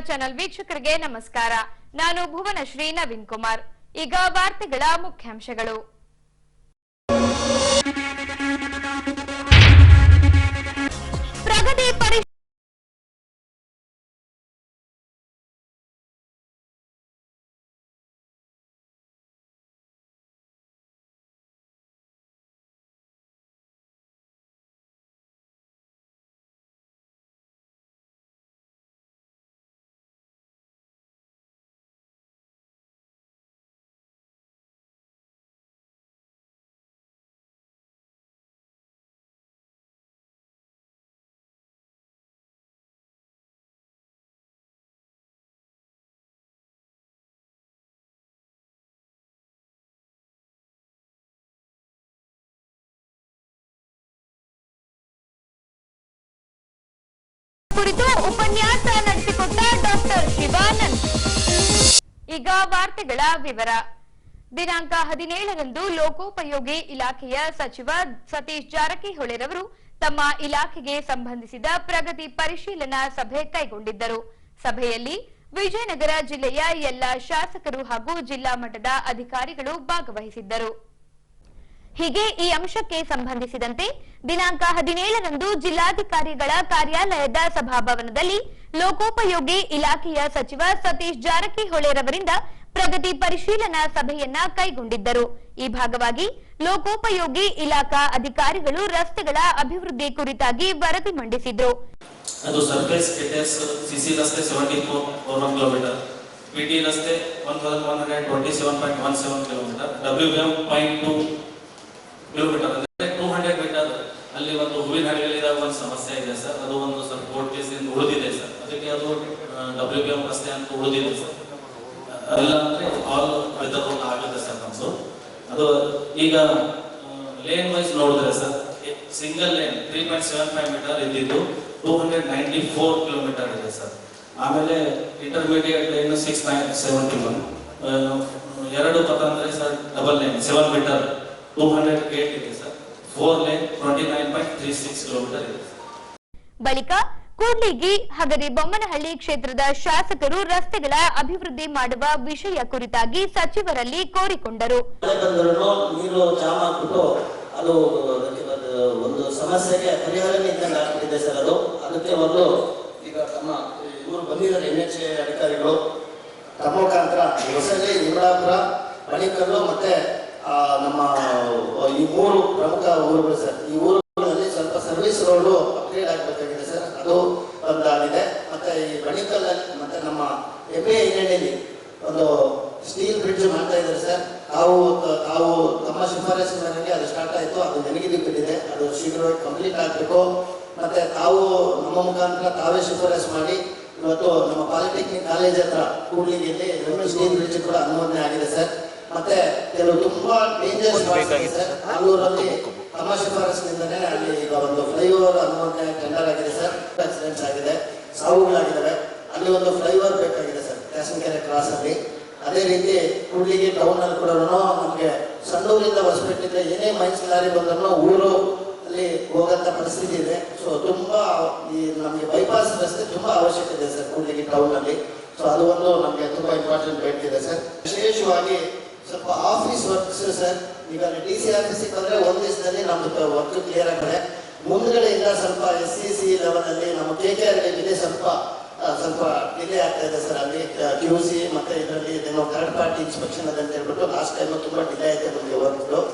Channel ವೀಕ್ಷಕರಿಗೆ ನಮಸ್ಕಾರ. ನಾನು ಭುವನಶ್ರೀ ನವೀನ್ ಕುಮಾರ್. ಈಗ ವಾರ್ತೆಗಳ ಮುಖ್ಯಾಂಶಗಳು. ಪ್ರಗತಿ ಕುರಿತು ಉಪನ್ಯಾಸ ನಡೆಸಿಕೊಟ್ಟ ಡಾಕ್ಟರ್ ಶಿವಾನಂದ್. ಈಗ ವಾರ್ತೆಗಳ ವಿವರ. ದಿನಾಂಕ 17ರಂದು ಲೋಕೋಪಯೋಗಿ ಇಲಾಖೆಯ ಸಚಿವ ಸತೀಶ್ ಜಾರಕಿಹೊಳಿರವರು ತಮ್ಮ ಇಲಾಖೆಗೆ ಸಂಬಂಧಿಸಿದ ಪ್ರಗತಿ ಪರಿಶೀಲನಾ ಸಭೆ ಕೈಗೊಂಡಿದ್ದರು. ಸಭೆಯಲ್ಲಿ ವಿಜಯನಗರ ಜಿಲ್ಲೆಯ ಎಲ್ಲ ಶಾಸಕರು ಹಾಗೂ ಜಿಲ್ಲಾ ಮಟ್ಟದ ಅಧಿಕಾರಿಗಳು ಭಾಗವಹಿಸಿದ್ದರು. ಹೀಗೆ ಈ ಅಂಶಕ್ಕೆ ಸಂಬಂಧಿಸಿದಂತೆ ದಿನಾಂಕ 17ರಂದು ಜಿಲ್ಲಾಧಿಕಾರಿಗಳ ಕಾರ್ಯಾಲಯದ ಸಭಾಭವನದಲ್ಲಿ ಲೋಕೋಪಯೋಗಿ ಇಲಾಖೆಯ ಸಚಿವ ಸತೀಶ್ ಜಾರಕಿಹೊಳಿರವರಿಂದ ಪ್ರಗತಿ ಪರಿಶೀಲನಾ ಸಭೆಯನ್ನ ಕೈಗೊಂಡಿದ್ದರು. ಈ ಭಾಗವಾಗಿ ಲೋಕೋಪಯೋಗಿ ಇಲಾಖಾ ಅಧಿಕಾರಿಗಳು ರಸ್ತೆಗಳ ಅಭಿವೃದ್ಧಿ ಕುರಿತಾಗಿ ವರದಿ ಮಂಡಿಸಿದ್ರು. ಅದು ಸರ್ಫೇಸ್ ಕೆಟೆಸ್ ಸಿಸಿ ರಸ್ತೆ 74.41 ಕಿಲೋಮೀಟರ್, ಪಿಟಿ ರಸ್ತೆ 1127.17 ಕಿಲೋಮೀಟರ್, WM 0.2 ಕಿಲೋಮೀಟರ್ ಅಂದ್ರೆ 200 ಮೀಟರ್. ಅಲ್ಲಿ ಒಂದು ಹೂವಿನ ಹಳ್ಳಿಯಲ್ಲಿದ್ದಾಗ ಒಂದು ಸಮಸ್ಯೆ ಇದೆ ಸರ್, ಅದು ಒಂದು ಸ್ವಲ್ಪ ಕೋರ್ಟ್ ಕೇಸಿಂದ ಉಳಿದಿದೆ ಸರ್, ಅದಕ್ಕೆ ಅದು WM ರಸ್ತೆ ಅಂತ ಉಳಿದಿದೆ ಸರ್. ಎಲ್ಲ ಅಂದ್ರೆ ಆಲ್ ವೆದರ್ ರೋಡ್ ಆಗಿದೆ ಸರ್ ನಮ್ದು. ಅದು ಈಗ ಲೇನ್ ವೈಸ್ ನೋಡಿದ್ರೆ ಸರ್, ಸಿಂಗಲ್ ಲೇನ್ 3.75 ಮೀಟರ್ ಇದ್ದಿದ್ದು 294 ಕಿಲೋಮೀಟರ್ ಇದೆ ಸರ್. ಆಮೇಲೆ ಇಂಟರ್ಮೀಡಿಯೇಟ್ ಲೈನ್ 6.71, ಎರಡು ಪಥ ಅಂದ್ರೆ ಸರ್ ಡಬಲ್ ಲೈನ್ 7 ಮೀಟರ್ 208 ಇದೆ ಸರ್. 4 ಲೇನ್ 29.36 ಕಿಲೋಮೀಟರ್ ಇದೆ. ಬಳಿಕ ಕೂಡ್ಲಿಗಿ ಹಗರಿ ಬೊಮ್ಮನಹಳ್ಳಿ ಕ್ಷೇತ್ರದ ಶಾಸಕರು ರಸ್ತೆಗಳ ಅಭಿವೃದ್ಧಿ ಮಾಡುವ ವಿಷಯ ಕುರಿತಾಗಿ ಸಚಿವರಲ್ಲಿ ಕೋರಿಕೊಂಡರು. ನೀರು ಜಾಮ್ ಆಗ್ಬಿಟ್ಟು ಅದು ಒಂದು ಸಮಸ್ಯೆಗೆ ಪರಿಹಾರನೇ ಇದ್ದಂಗೆ ಆಗ್ಬಿಟ್ಟಿದೆ ಸರ್. ಅದಕ್ಕೆ ಒಂದು ಈಗ ತಮ್ಮ ಇವರು ಬಂದಿದ್ದಾರೆ NHA ಅಧಿಕಾರಿಗಳು, ತಮ್ಮ ಮುಖಾಂತರ ಹೊಸಳ್ಳಿ, ಇಂದ್ರಾಪುರ, ಬಳಿಕಲ್ಲು ಮತ್ತೆ ನಮ್ಮ ಈ 3 ಪ್ರಮುಖ ಊರುಗಳು ಸರ್. ಈ ಊರುಗಳಲ್ಲಿ ಸ್ವಲ್ಪ ಸರ್ವಿಸ್ ರೋಡು ಅಪ್ಗ್ರೇಡ್ ಆಗಬೇಕಾಗಿದೆ ಸರ್, ಅದು ಒಂದಾಗಿದೆ. ಮತ್ತೆ ಈ ಬಳಿಕಲ್ಲಲ್ಲಿ ಮತ್ತೆ ನಮ್ಮ MA ಹಿನ್ನಡೆಯಲ್ಲಿ ಒಂದು ಸ್ಟೀಲ್ ಬ್ರಿಡ್ಜ್ ಮಾಡ್ತಾ ಇದ್ದಾರೆ ಸರ್. ತಾವು ತಮ್ಮ ಶಿಫಾರಸು ಮೇರೆಗೆ ಅದು ಸ್ಟಾರ್ಟ್ ಆಯಿತು, ಅದು ನೆನಗಿದ್ದು ಬಿಟ್ಟಿದೆ, ಅದು ಶೀಘ್ರವಾಗಿ ಕಂಪ್ಲೀಟ್ ಆಗಬೇಕು. ಮತ್ತೆ ತಾವು ನಮ್ಮ ಮುಖಾಂತರ ತಾವೇ ಶಿಫಾರಸು ಮಾಡಿ ಇವತ್ತು ನಮ್ಮ ಪಾಲಿಟೆಕ್ನಿಕ್ ಕಾಲೇಜ್ ಹತ್ರ ಕೂಡ್ಲಿಗಿಯಲ್ಲಿ ಸ್ಟೀಲ್ ಬ್ರಿಡ್ಜ್ ಕೂಡ ಅನುಮೋದನೆ ಆಗಿದೆ ಸರ್. ಮತ್ತೆ ಕೆಲವು ತುಂಬಾ ಡೇಂಜರ್ಸ್ ಇದೆ ಸರ್. ಆಲೂರಲ್ಲಿ ತಮ್ಮ ಶಿಫಾರಸಿನಿಂದನೇ ಅಲ್ಲಿ ಈಗ ಒಂದು ಫ್ಲೈಓವರ್ ಅನುಮೋದನೆ ಟೆಂಡರ್ ಆಗಿದೆ ಸರ್. ಆಕ್ಸಿಡೆಂಟ್ಸ್ ಆಗಿದೆ, ಸಾವುಗಳಾಗಿದ್ದಾವೆ. ಅಲ್ಲಿ ಒಂದು ಫ್ಲೈಓವರ್ ಬೇಕಾಗಿದೆ ಸರ್ ಕ್ಯಾಸನಕೆರೆ ಕ್ರಾಸ್ ಅಲ್ಲಿ. ಅದೇ ರೀತಿ ಕೂಡ್ಲಿಗಿ ಟೌನ್ ಅಲ್ಲಿ ಕೂಡ ನಮಗೆ ಸಣ್ಣೂರಿಂದ ಹೊಸಪೇಟೆಯಿಂದ ಏನೇ ಮೈನ್ಸ್ ಲಾರಿ ಬಂದರೂ ಊರು ಅಲ್ಲಿ ಹೋಗಂತ ಪರಿಸ್ಥಿತಿ ಇದೆ. ಸೊ ತುಂಬಾ ಈ ನಮಗೆ ಬೈಪಾಸ್ ರಸ್ತೆ ತುಂಬಾ ಅವಶ್ಯಕತೆ ಇದೆ ಸರ್ ಕೂಡ್ಲಿಗಿ ಟೌನ್ ಅಲ್ಲಿ. ಸೊ ಅದು ಒಂದು ನಮಗೆ ತುಂಬಾ ಇಂಪಾರ್ಟೆಂಟ್ ಬೇಕಿದೆ ಸರ್. ವಿಶೇಷವಾಗಿ ಸ್ವಲ್ಪ ಆಫೀಸ್ ವರ್ಕ್ಸ್ ಸರ್. ಈಗ DC ಆಫೀಸಿಗೆ ಬಂದ್ರೆ ಒಂದು ದಿವಸದಲ್ಲಿ ನಮ್ದು ವರ್ಕ್ ಕ್ಲಿಯರ್ ಆಗಿದೆ. ಮುಂದ್ಗಡೆಯಿಂದ ಸ್ವಲ್ಪ SCC ಲೆವೆಲ್ ಅಲ್ಲಿ ನಮ್ಮ KKR ಸ್ವಲ್ಪ ಡಿಲೇ ಆಗ್ತಾ ಇದೆ ಸರ್. ಅಲ್ಲಿ QC ಮತ್ತೆ ಇದರಲ್ಲಿ ಏನೋ ಥರ್ಡ್ ಪಾರ್ಟಿ ಇನ್ಸ್ಪೆಕ್ಷನ್ ಅಂತ ಹೇಳ್ಬಿಟ್ಟು ಲಾಸ್ಟ್ ಟೈಮ್ ತುಂಬಾ ಡಿಲೇ ಆಯ್ತು ನಮಗೆ ವರ್ಕ್.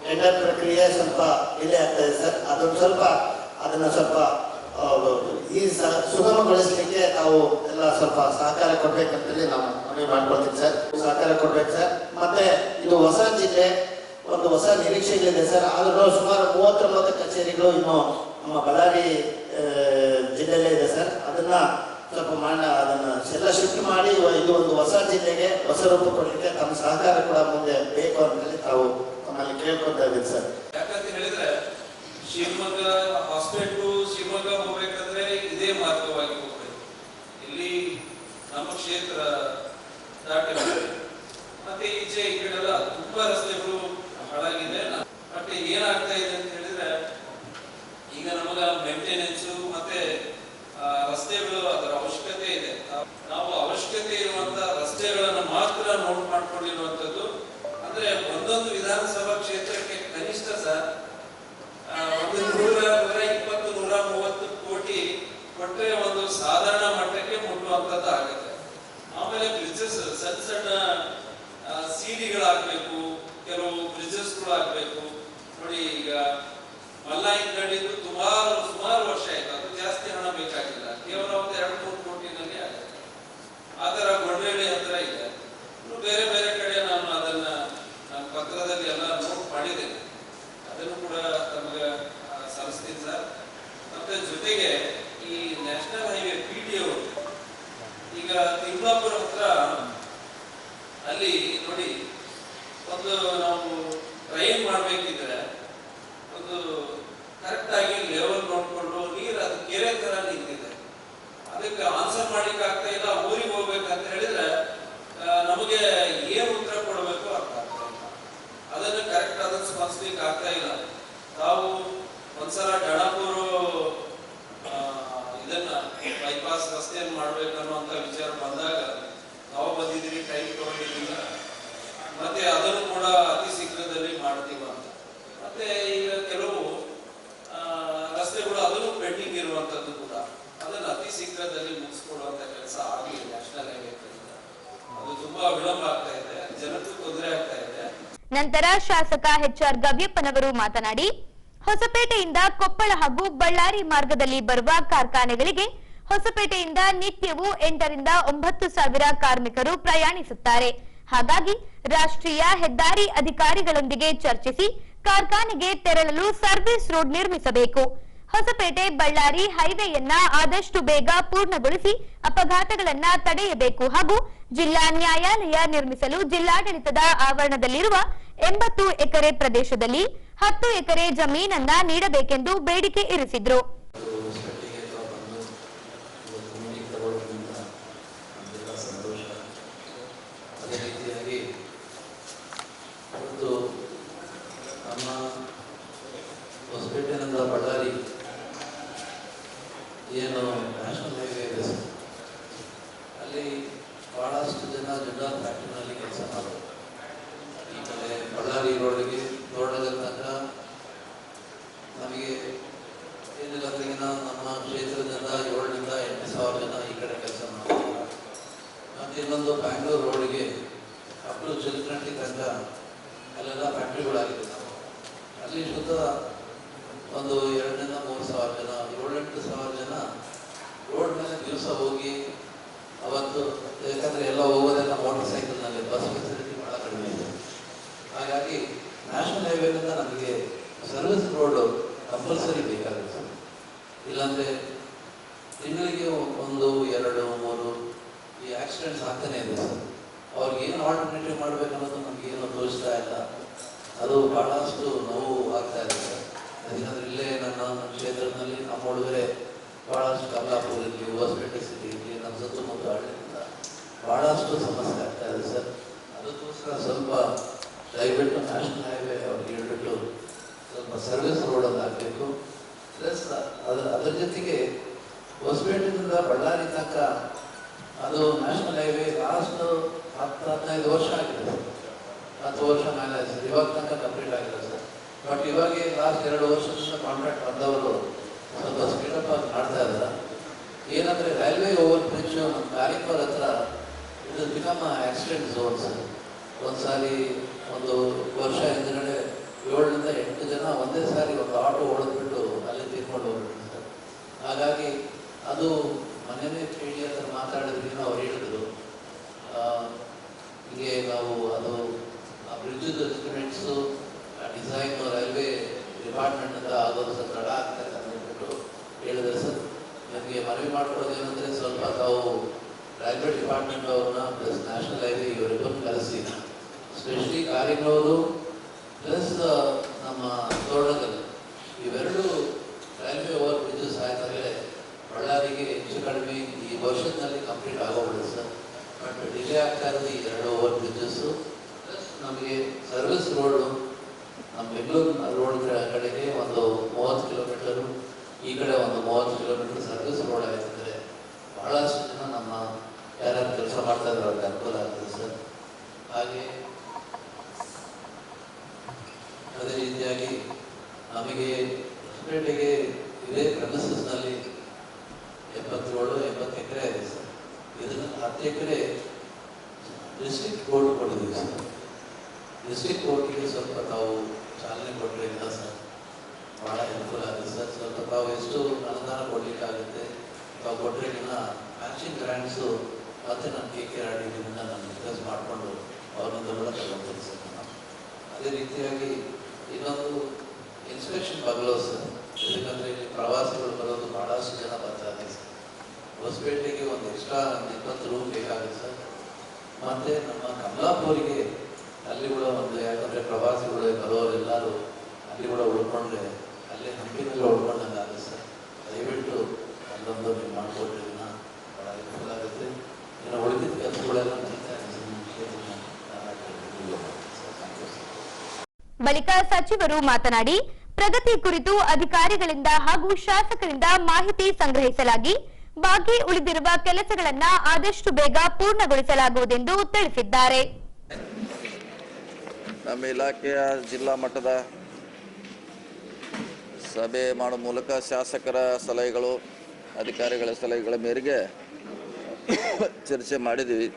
ಟೆಂಡರ್ ಪ್ರಕ್ರಿಯೆ ಸ್ವಲ್ಪ ಡಿಲೇ ಆಗ್ತಾ ಇದೆ ಸರ್. ಅದನ್ನ ಸ್ವಲ್ಪ ಈ ಸುಗಮಗೊಳಿಸಲಿಕ್ಕೆ ತಾವು ಎಲ್ಲ ಸ್ವಲ್ಪ ಸಹಕಾರ ಕೊಡ್ಬೇಕಂತೇಳಿ ನಾವು ಮನವಿ ಮಾಡ್ಕೊಳ್ತೀವಿ ಸರ್. ಸಹಕಾರ ಕೊಡ್ಬೇಕು ಸರ್. ಮತ್ತೆ ಇದು ಹೊಸ ಜಿಲ್ಲೆ, ಒಂದು ಹೊಸ ನಿರೀಕ್ಷೆಗಳಿದೆ ಸರ್. ಆದ್ರೂ ಸುಮಾರು 39 ಕಚೇರಿಗಳು ಇನ್ನು ನಮ್ಮ ಬಳ್ಳಾರಿ ಜಿಲ್ಲೆಯಲ್ಲೇ ಇದೆ ಸರ್. ಅದನ್ನ ಸ್ವಲ್ಪ ಅದನ್ನ ಎಲ್ಲ ಶಿಫ್ಟ್ ಮಾಡಿ ಇದು ಒಂದು ಹೊಸ ಜಿಲ್ಲೆಗೆ ಹೊಸ ರೂಪ ಕೊಡ್ಲಿಕ್ಕೆ ತಮ್ಮ ಸಹಕಾರ ಕೂಡ ಮುಂದೆ ಬೇಕು ಅಂತೇಳಿ ತಾವು ನಮ್ಮಲ್ಲಿ ಕೇಳ್ಕೊಳ್ತಾ ಇದ್ದೀವಿ ಸರ್. ಯಾಕಂತ ಹೇಳಿದ್ರೆ ಶಿವಮೊಗ್ಗ ಹಾಸ್ಪಿಟಲ್ ಶಿವಮೊಗ್ಗ ಹೋಗ್ಬೇಕಂದ್ರೆ ಇದೇ ಮಾರ್ಗವಾಗಿ ಹೋಗ್ಬೇಕು. ಇಲ್ಲಿ ನಮ್ಮ ಕ್ಷೇತ್ರ ದಾಟಿ ಮತ್ತೆ ಈಚೆ ಈ ಕಡೆಲ್ಲ ತುಂಬಾ ರಸ್ತೆಗಳು ಹಾಳಾಗಿದೆ. ಮತ್ತೆ ಏನಾಗ್ತಾ ಇದೆ ಅಂತ ಹೇಳಿದ್ರೆ ಈಗ ನಮಗ ಮೇಂಟೆನೆನ್ಸ್ ಮತ್ತೆ ರಸ್ತೆಗಳು ಅದರ ಅವಶ್ಯಕತೆ ಇದೆ. ನಾವು ಅವಶ್ಯಕತೆ ಇರುವಂತಹ ರಸ್ತೆಗಳನ್ನು ಮಾತ್ರ ನೋಟ್ ಮಾಡ್ಕೊಂಡಿರುವಂತದ್ದು. ಅಂದ್ರೆ ಒಂದೊಂದು ವಿಧಾನಸಭಾ ಕ್ಷೇತ್ರಕ್ಕೆ ಕನಿಷ್ಠ ಸರ್ ಒಂದು 120-130 ಕೋಟಿ ಕೊಟ್ಟರೆ ಒಂದು ಸಾಧಾರಣ ಮಟ್ಟಕ್ಕೆ ಮುಟ್ಟುವಂತದ್ದು ಆಗುತ್ತೆ. ಆಮೇಲೆ ಬ್ರಿಡ್ಜಸ್ ಸಣ್ಣ ಸಣ್ಣ ಸಿಡಿಗಳಾಗಬೇಕು, ಕೆಲವು ಬ್ರಿಡ್ಜಸ್ಗಳು ಆಗಬೇಕು. ನೋಡಿ, ಈಗ ಮಲ್ಲಾಯಿನ ಕಡೆದು ಸುಮಾರು ವರ್ಷ ಆಯ್ತು, ಅದು ಜಾಸ್ತಿ ಹಣ ಬೇಕಾಗಿಲ್ಲ, ಕೇವಲ ಒಂದು 2-3 ಕೋಟಿನಲ್ಲಿ ಆಗುತ್ತೆ. ಆ ತರ ಗೊಂಡೇಳಿ ಹತ್ರ ಇದೆ. ಇನ್ನು ಬೇರೆ ಬೇರೆ ಕಡೆ ನಾನು ಅದನ್ನ ನನ್ನ ಪತ್ರದಲ್ಲಿ ಎಲ್ಲ ನೋಟ್ ಮಾಡಿದ್ದೇನೆ, ಅದನ್ನು ಕೂಡ ತಮಗೆ ಸಲ್ಲಿಸ್ತೀನಿ ಸರ್. ಮತ್ತೆ ಜೊತೆಗೆ ಈ ನ್ಯಾಷನಲ್ ಹೈವೇ PTO ಈಗ ತಿಮ್ಲಾಪುರ ಹತ್ರ ಅಲ್ಲಿ ನೋಡಿ, ಒಂದು ನಾವು ಟ್ರೈನ್ ಮಾಡ್ಬೇಕಿದ್ರೆ ಒಂದು ಕರೆಕ್ಟ್ ಆಗಿ ಲೆವೆಲ್ ನೋಡ್ಕೊಂಡು ನೀರು ಅದು ಕೆರೆ ತರ ನಿಂತಿದೆ, ಅದಕ್ಕೆ ಆನ್ಸರ್ ಮಾಡ್ಲಿಕ್ಕೆ ಆಗ್ತಾ ಇಲ್ಲ. ಊರಿಗೆ ಹೋಗ್ಬೇಕಂತ ಹೇಳಿದ್ರೆ ನಮಗೆ ಏನು ಉತ್ತರ ಕೊಡಬೇಕು ಅರ್ಥ ಆಗ್ತಾ ಇಲ್ಲ, ಅದನ್ನು ಕರೆಕ್ಟ್ ಅದನ್ನು ಸ್ಪಂದಿಸ್ಲಿಕ್ಕೆ ಆಗ್ತಾ ಇಲ್ಲ. ತಾವು ಒಂದ್ಸಲ ಡಣಪುರ ಇದನ್ನ ಬೈಪಾಸ್ ರಸ್ತೆಯನ್ನು ಮಾಡ್ಬೇಕನ್ನುವಂತ ವಿಚಾರ ಬಂದಾಗ ತಾವು ಬಂದಿದ್ದೀರಿ, ಟೈಮ್ ತಗೊಂಡಿದ್ದೀರ, ಮತ್ತೆ ಅದನ್ನು ಕೂಡ ಅತಿ ಶೀಘ್ರದಲ್ಲಿ ಮಾಡ್ತೀವ ಅಂತ. ಮತ್ತೆ ಈಗ ಕೆಲವು ರಸ್ತೆಗಳು ಅದನ್ನು ಪೆಂಡಿಂಗ್ ಇರುವಂತದ್ದು ಕೂಡ, ಅದನ್ನು ಅತಿ ಶೀಘ್ರದಲ್ಲಿ ಮುಗಿಸ್ಕೊಡುವಂತ ಕೆಲಸ ಆಗಲಿ ನ್ಯಾಷನಲ್ ಹೈವೇ. ಅದು ತುಂಬಾ ವಿಳಂಬ ಆಗ್ತಾ ಇದೆ, ಜನಕ್ಕೂ ತೊಂದರೆ ಆಗ್ತಾ ಇದೆ. ನಂತರ ಶಾಸಕ HR ಗವ್ಯಪ್ಪನವರು ಮಾತನಾಡಿ, ಹೊಸಪೇಟೆಯಿಂದ ಕೊಪ್ಪಳ ಹಾಗೂ ಬಳ್ಳಾರಿ ಮಾರ್ಗದಲ್ಲಿ ಬರುವ ಕಾರ್ಖಾನೆಗಳಿಗೆ ಹೊಸಪೇಟೆಯಿಂದ ನಿತ್ಯವೂ 8 ರಿಂದ 9 ಸಾವಿರ ಕಾರ್ಮಿಕರು ಪ್ರಯಾಣಿಸುತ್ತಾರೆ. ಹಾಗಾಗಿ ರಾಷ್ಟ್ರೀಯ ಹೆದ್ದಾರಿ ಅಧಿಕಾರಿಗಳೊಂದಿಗೆ ಚರ್ಚಿಸಿ ಕಾರ್ಖಾನೆಗೆ ತೆರಳಲು ಸರ್ವಿಸ್ ರೋಡ್ ನಿರ್ಮಿಸಬೇಕು. ಹೊಸಪೇಟೆ ಬಳ್ಳಾರಿ ಹೈವೇಯನ್ನ ಆದಷ್ಟು ಬೇಗ ಪೂರ್ಣಗೊಳಿಸಿ ಅಪಘಾತಗಳನ್ನ ತಡೆಯಬೇಕು ಹಾಗೂ ಜಿಲ್ಲಾ ನ್ಯಾಯಾಲಯ ನಿರ್ಮಿಸಲು ಜಿಲ್ಲಾಡಳಿತದ ಆವರಣದಲ್ಲಿರುವ 80 ಎಕರೆ ಪ್ರದೇಶದಲ್ಲಿ 10 ಎಕರೆ ಜಮೀನನ್ನ ನೀಡಬೇಕೆಂದು ಬೇಡಿಕೆ ಇರಿಸಿದ್ರು. ಹೊಸಪೇಟೆಯಿಂದ ಬಳ್ಳಾರಿ ಏನು ನ್ಯಾಷನಲ್ ಹೈವೇ ಇದೆ, ಅಲ್ಲಿ ಬಹಳಷ್ಟು ಜನ ಜಿಂದಾಲ್ ಫ್ಯಾಕ್ಟ್ರಿನಲ್ಲಿ ಕೆಲಸ ಮಾಡೋದು. ಈ ಕಡೆ ಬಳ್ಳಾರಿ ರೋಡ್ಗೆ ತೋಟದ ತನಕ ನಮಗೆ ಏನಿಲ್ಲ ನಮ್ಮ ಕ್ಷೇತ್ರದಿಂದ 7 ರಿಂದ 8 ಸಾವಿರ ಜನ ಈ ಕಡೆ ಕೆಲಸ ಮಾಡ್ತಾರೆ. ಮತ್ತು ಇನ್ನೊಂದು ಬ್ಯಾಂಗ್ಳೂರು ರೋಡ್ಗೆ ಅಪ್ ಟು ಚಿಲ್ಕನಟ್ಟಿ ತನಕ ಅಲ್ಲೆಲ್ಲ ಫ್ಯಾಕ್ಟ್ರಿಗಳಾಗಿದೆ. ಅಲ್ಲಿ ಶುದ್ಧ ಒಂದು 2 ರಿಂದ 3 ಸಾವಿರ ಜನ, 7-8 ಸಾವಿರ ಜನ ರೋಡ್ ಮೇಲೆ ದಿವಸ ಹೋಗಿ ಅವತ್ತು, ಯಾಕಂದರೆ ಎಲ್ಲ ಹೋಗೋದೆಲ್ಲ ಮೋಟರ್ ಸೈಕಲ್ನಲ್ಲಿ, ಬಸ್ ಫೆಸಿಲಿಟಿ ಭಾಳ ಕಡಿಮೆ ಇದೆ. ಹಾಗಾಗಿ ನ್ಯಾಷನಲ್ ಹೈವೇನಿಂದ ನಮಗೆ ಸರ್ವಿಸ್ ರೋಡ್ ಕಂಪಲ್ಸರಿ ಬೇಕಾಗುತ್ತೆ. ಇಲ್ಲಾಂದರೆ ತಿಂಗಳಿಗೆ 1, 2, 3 ಈ ಆಕ್ಸಿಡೆಂಟ್ಸ್ ಆಗ್ತಾನೆ ಇದೆ ಸರ್. ಅವ್ರಿಗೆ ಏನು ಆಲ್ಟರ್ನೇಟಿವ್ ಮಾಡಬೇಕನ್ನೋದು ನಮಗೇನು ತೋರಿಸ್ತಾ ಇಲ್ಲ. ಅದು ಭಾಳಷ್ಟು ನೋವು ಆಗ್ತಾ ಇದೆ ಸರ್. ಯಾಕಂದರೆ ಇಲ್ಲೇ ನನ್ನ ಕ್ಷೇತ್ರದಲ್ಲಿ ನಮ್ಮ ಹುಡುಗರೆ ಭಾಳಷ್ಟು ಕಮಲಾಪುರ ಇರಲಿ, ಹೊಸಪೇಟೆ ಸಿಟಿ ಇರಲಿ, ನಮ್ಮ ಸುತ್ತಮುತ್ತ ಹಳ್ಳಿಯಿಂದ ಭಾಳಷ್ಟು ಸಮಸ್ಯೆ ಆಗ್ತಾ ಇದೆ ಸರ್. ಅದಕ್ಕೋಸ್ಕರ ಸ್ವಲ್ಪ ದಯವಿಟ್ಟು ನ್ಯಾಷನಲ್ ಹೈವೇ ಅವ್ರಿಗೆ ಹೇಳ್ಬಿಟ್ಟು ಸ್ವಲ್ಪ ಸರ್ವಿಸ್ ರೋಡಲ್ಲಿ ಆಗಬೇಕು. ಪ್ಲಸ್ ಅದರ ಜೊತೆಗೆ ಹೊಸಪೇಟೆಯಿಂದ ಬಳ್ಳಾರಿ ತನಕ ಅದು ನ್ಯಾಷನಲ್ ಹೈವೇ ಲಾಸ್ಟ್ 10-15 ವರ್ಷ ಆಗಿದೆ ಸರ್. 10 ವರ್ಷ ಮೇಲೆ ಸರ್, ಇವಾಗ ತನಕ ಕಂಪ್ಲೀಟ್ ಆಗಿದೆ ಸರ್. ಬಟ್ ಇವಾಗ ಲಾಸ್ಟ್ 2 ವರ್ಷದಿಂದ ಕಾಂಟ್ರಾಕ್ಟ್ ಬಂದವರು ಸ್ವಲ್ಪ ಸ್ಪೀಡಪ್ ಆಗಿ ಮಾಡ್ತಾ ಇದ್ದಾರೆ. ಏನಂದರೆ ರೈಲ್ವೆ ಓವರ್ ಬ್ರಿಡ್ಜ್ ನಮ್ಮ ಕಾರಿಂಪುರ ಹತ್ರ ಇದು ಬಿಕಮ್ ಆಕ್ಸಿಡೆಂಟ್ ಝೋನ್ ಸರ್. ಒಂದು ಸಾರಿ ಒಂದು ವರ್ಷ ಹಿಂದ್ಗಡೆ 7 ರಿಂದ 8 ಜನ ಒಂದೇ ಸಾರಿ ಒಂದು ಆಟೋ ಹೊಡೆದ್ಬಿಟ್ಟು ಅಲ್ಲಿ ತೀರ್ಕೊಂಡು ಹೋಗ್ಬಿಟ್ಟು ಸರ್. ಹಾಗಾಗಿ ಅದು ಮನೆಯೇ ಕೇಳಿ ಹತ್ರ ಮಾತಾಡಿದ್ರಿ, ಅವ್ರು ಹೇಳಿದ್ರು ಹೀಗೆ ನಾವು ಅದು ಆ ಬ್ರಿಡ್ಜದ ಎಸ್ಟಿಮೇಟ್ಸು ಡಿಸೈನು ರೈಲ್ವೆ ಡಿಪಾರ್ಟ್ಮೆಂಟಿಂದ ಆಗೋದು ಸರ್ ತಡ ಆಗ್ತಾರೆ ಅಂದ್ಬಿಟ್ಟು ಹೇಳಿದ್ರೆ ಸರ್. ನನಗೆ ಮನವಿ ಮಾಡ್ಕೊಳ್ಳೋದೇನೆಂದರೆ ಸ್ವಲ್ಪ ತಾವು ರೈಲ್ವೆ ಡಿಪಾರ್ಟ್ಮೆಂಟ್ ಅವ್ರನ್ನ ಪ್ಲಸ್ ನ್ಯಾಷನಲ್ ಹೈವೇ ಇವರಿಬ್ಬರು ಕರೆಸಿ, ಸ್ಪೆಷಲಿ ಕಾರಿನವರು ಪ್ಲಸ್ ನಮ್ಮ ತೋರಣಗಲ್ ಇವೆರಡು ರೈಲ್ವೆ ಓವರ್ ಬ್ರಿಡ್ಜಸ್ ಆಯ್ತಾಗಲೇ ಬಳ್ಳಾರಿಗೆ ಹೆಚ್ಚು ಕಡಿಮೆ ಈ ವರ್ಷದಲ್ಲಿ ಕಂಪ್ಲೀಟ್ ಆಗೋಗ್ಬಿಡುತ್ತೆ ಸರ್. ಬಟ್ ಡಿಲೇ ಆಗ್ತಾ ಇರೋದು ಈ 2 ಓವರ್ ಬ್ರಿಡ್ಜಸ್ಸು. ಪ್ಲಸ್ ನಮಗೆ ಸರ್ವಿಸ್ ರೋಡು ನಮ್ಮ ಬೆಂಗಳೂರು ರೋಡ್ ಕಡೆಗೆ ಒಂದು 30 ಕಿಲೋಮೀಟರು, ಈ ಕಡೆ ಒಂದು 30 ಕಿಲೋಮೀಟರ್ ಸರ್ವಿಸ್ ರೋಡ್ ಆಯ್ತಂದರೆ ಬಹಳಷ್ಟು ಜನ ನಮ್ಮ ಮಾಡ್ತಾ ಇದ್ದಾರೆ, ಅವ್ರಿಗೆ ಅನುಕೂಲ ಆಗ್ತದೆ ಸರ್. ಹಾಗೆ ಅದೇ ರೀತಿಯಾಗಿ ನಮಗೆ ಹೊಸಪೇಟೆಗೆ ಇದೇ ಪ್ರೆಮಿಸಸ್ನಲ್ಲಿ 87-80 ಎಕರೆ ಇದೆ ಸರ್. ಇದನ್ನು 10 ಎಕರೆ ಡಿಸ್ಟ್ರಿಕ್ಟ್ ಕೋರ್ಟ್ ಕೊಟ್ಟಿದ್ದೀವಿ ಸರ್. ಡಿಸ್ಟ್ರಿಕ್ಟ್ ಕೋರ್ಟಿಗೆ ಸ್ವಲ್ಪ ತಾವು ಚಾಲನೆ ಕೊಟ್ಟರೆ ಸರ್ ಭಾಳ ಅನುಕೂಲ ಆಗುತ್ತೆ ಸರ್. ಸ್ವಲ್ಪ ತಾವು ಎಷ್ಟು ಅನುದಾನ ಕೊಡಲಿಕ್ಕಾಗುತ್ತೆ ತಾವು ಕೊಟ್ಟರೆ ಮ್ಯಾಚಿಂಗ್ ಗ್ರ್ಯಾಂಡ್ಸು ಮತ್ತು ನಾನು KKR ಇದನ್ನು ನಾನು ರಿಕ್ವೆಸ್ಟ್ ಮಾಡಿಕೊಂಡು ಅವ್ರನ್ನ ಕೂಡ ತಗೊಂತೀನಿ ಸರ್. ಅದೇ ರೀತಿಯಾಗಿ ಇನ್ನೊಂದು ಇನ್ಸ್ಪೆಕ್ಷನ್ ಬಗಲೋ ಸರ್. ಯಾಕಂದರೆ ಇಲ್ಲಿ ಪ್ರವಾಸಿಗಳು ಬರೋದು ಭಾಳಷ್ಟು ಜನ ಬರ್ತಾರೆ ಸರ್. ಹೊಸಪೇಟೆಗೆ ಒಂದು ಎಕ್ಸ್ಟ್ರಾ 20 ರೂಮ್ ಬೇಕಾಗುತ್ತೆ ಸರ್. ಮತ್ತು ನಮ್ಮ ಕಮಲಾಪುರಿಗೆ ಅಲ್ಲಿ ಕೂಡ ಒಂದು, ಯಾಕಂದರೆ ಪ್ರವಾಸಿಗಳು ಬರೋರೆಲ್ಲರೂ ಅಲ್ಲಿ ಕೂಡ ಉಳ್ಕೊಂಡ್ರೆ ಅಲ್ಲಿ ಹಂಪಿನಲ್ಲಿ ಉಳ್ಕೊಂಡಂಗೆ ಆಗುತ್ತೆ ಸರ್. ದಯವಿಟ್ಟು ಅಲ್ಲೊಂದು ನೀವು ಮಾಡಿಕೊಟ್ರೆ ಭಾಳ ಅನುಕೂಲ ಆಗುತ್ತೆ. ಇನ್ನು ಉಳಿದಿದ್ದ ಕೆಲಸಗಳೆಲ್ಲ ಬಳಿಕ ಸಚಿವರು ಮಾತನಾಡಿ, ಪ್ರಗತಿ ಕುರಿತು ಅಧಿಕಾರಿಗಳಿಂದ ಹಾಗೂ ಶಾಸಕರಿಂದ ಮಾಹಿತಿ ಸಂಗ್ರಹಿಸಲಾಗಿ ಬಾಕಿ ಉಳಿದಿರುವ ಕೆಲಸಗಳನ್ನು ಆದಷ್ಟು ಬೇಗ ಪೂರ್ಣಗೊಳಿಸಲಾಗುವುದೆಂದು ತಿಳಿಸಿದ್ದಾರೆ. ನಮ್ಮ ಇಲಾಖೆಯ ಜಿಲ್ಲಾ ಮಟ್ಟದ ಸಭೆ ಮಾಡುವ ಮೂಲಕ ಶಾಸಕರ ಸಲಹೆಗಳು, ಅಧಿಕಾರಿಗಳ ಸಲಹೆಗಳ ಮೇರೆಗೆ ಚರ್ಚೆ ಮಾಡಿದ್ದೀವಿ.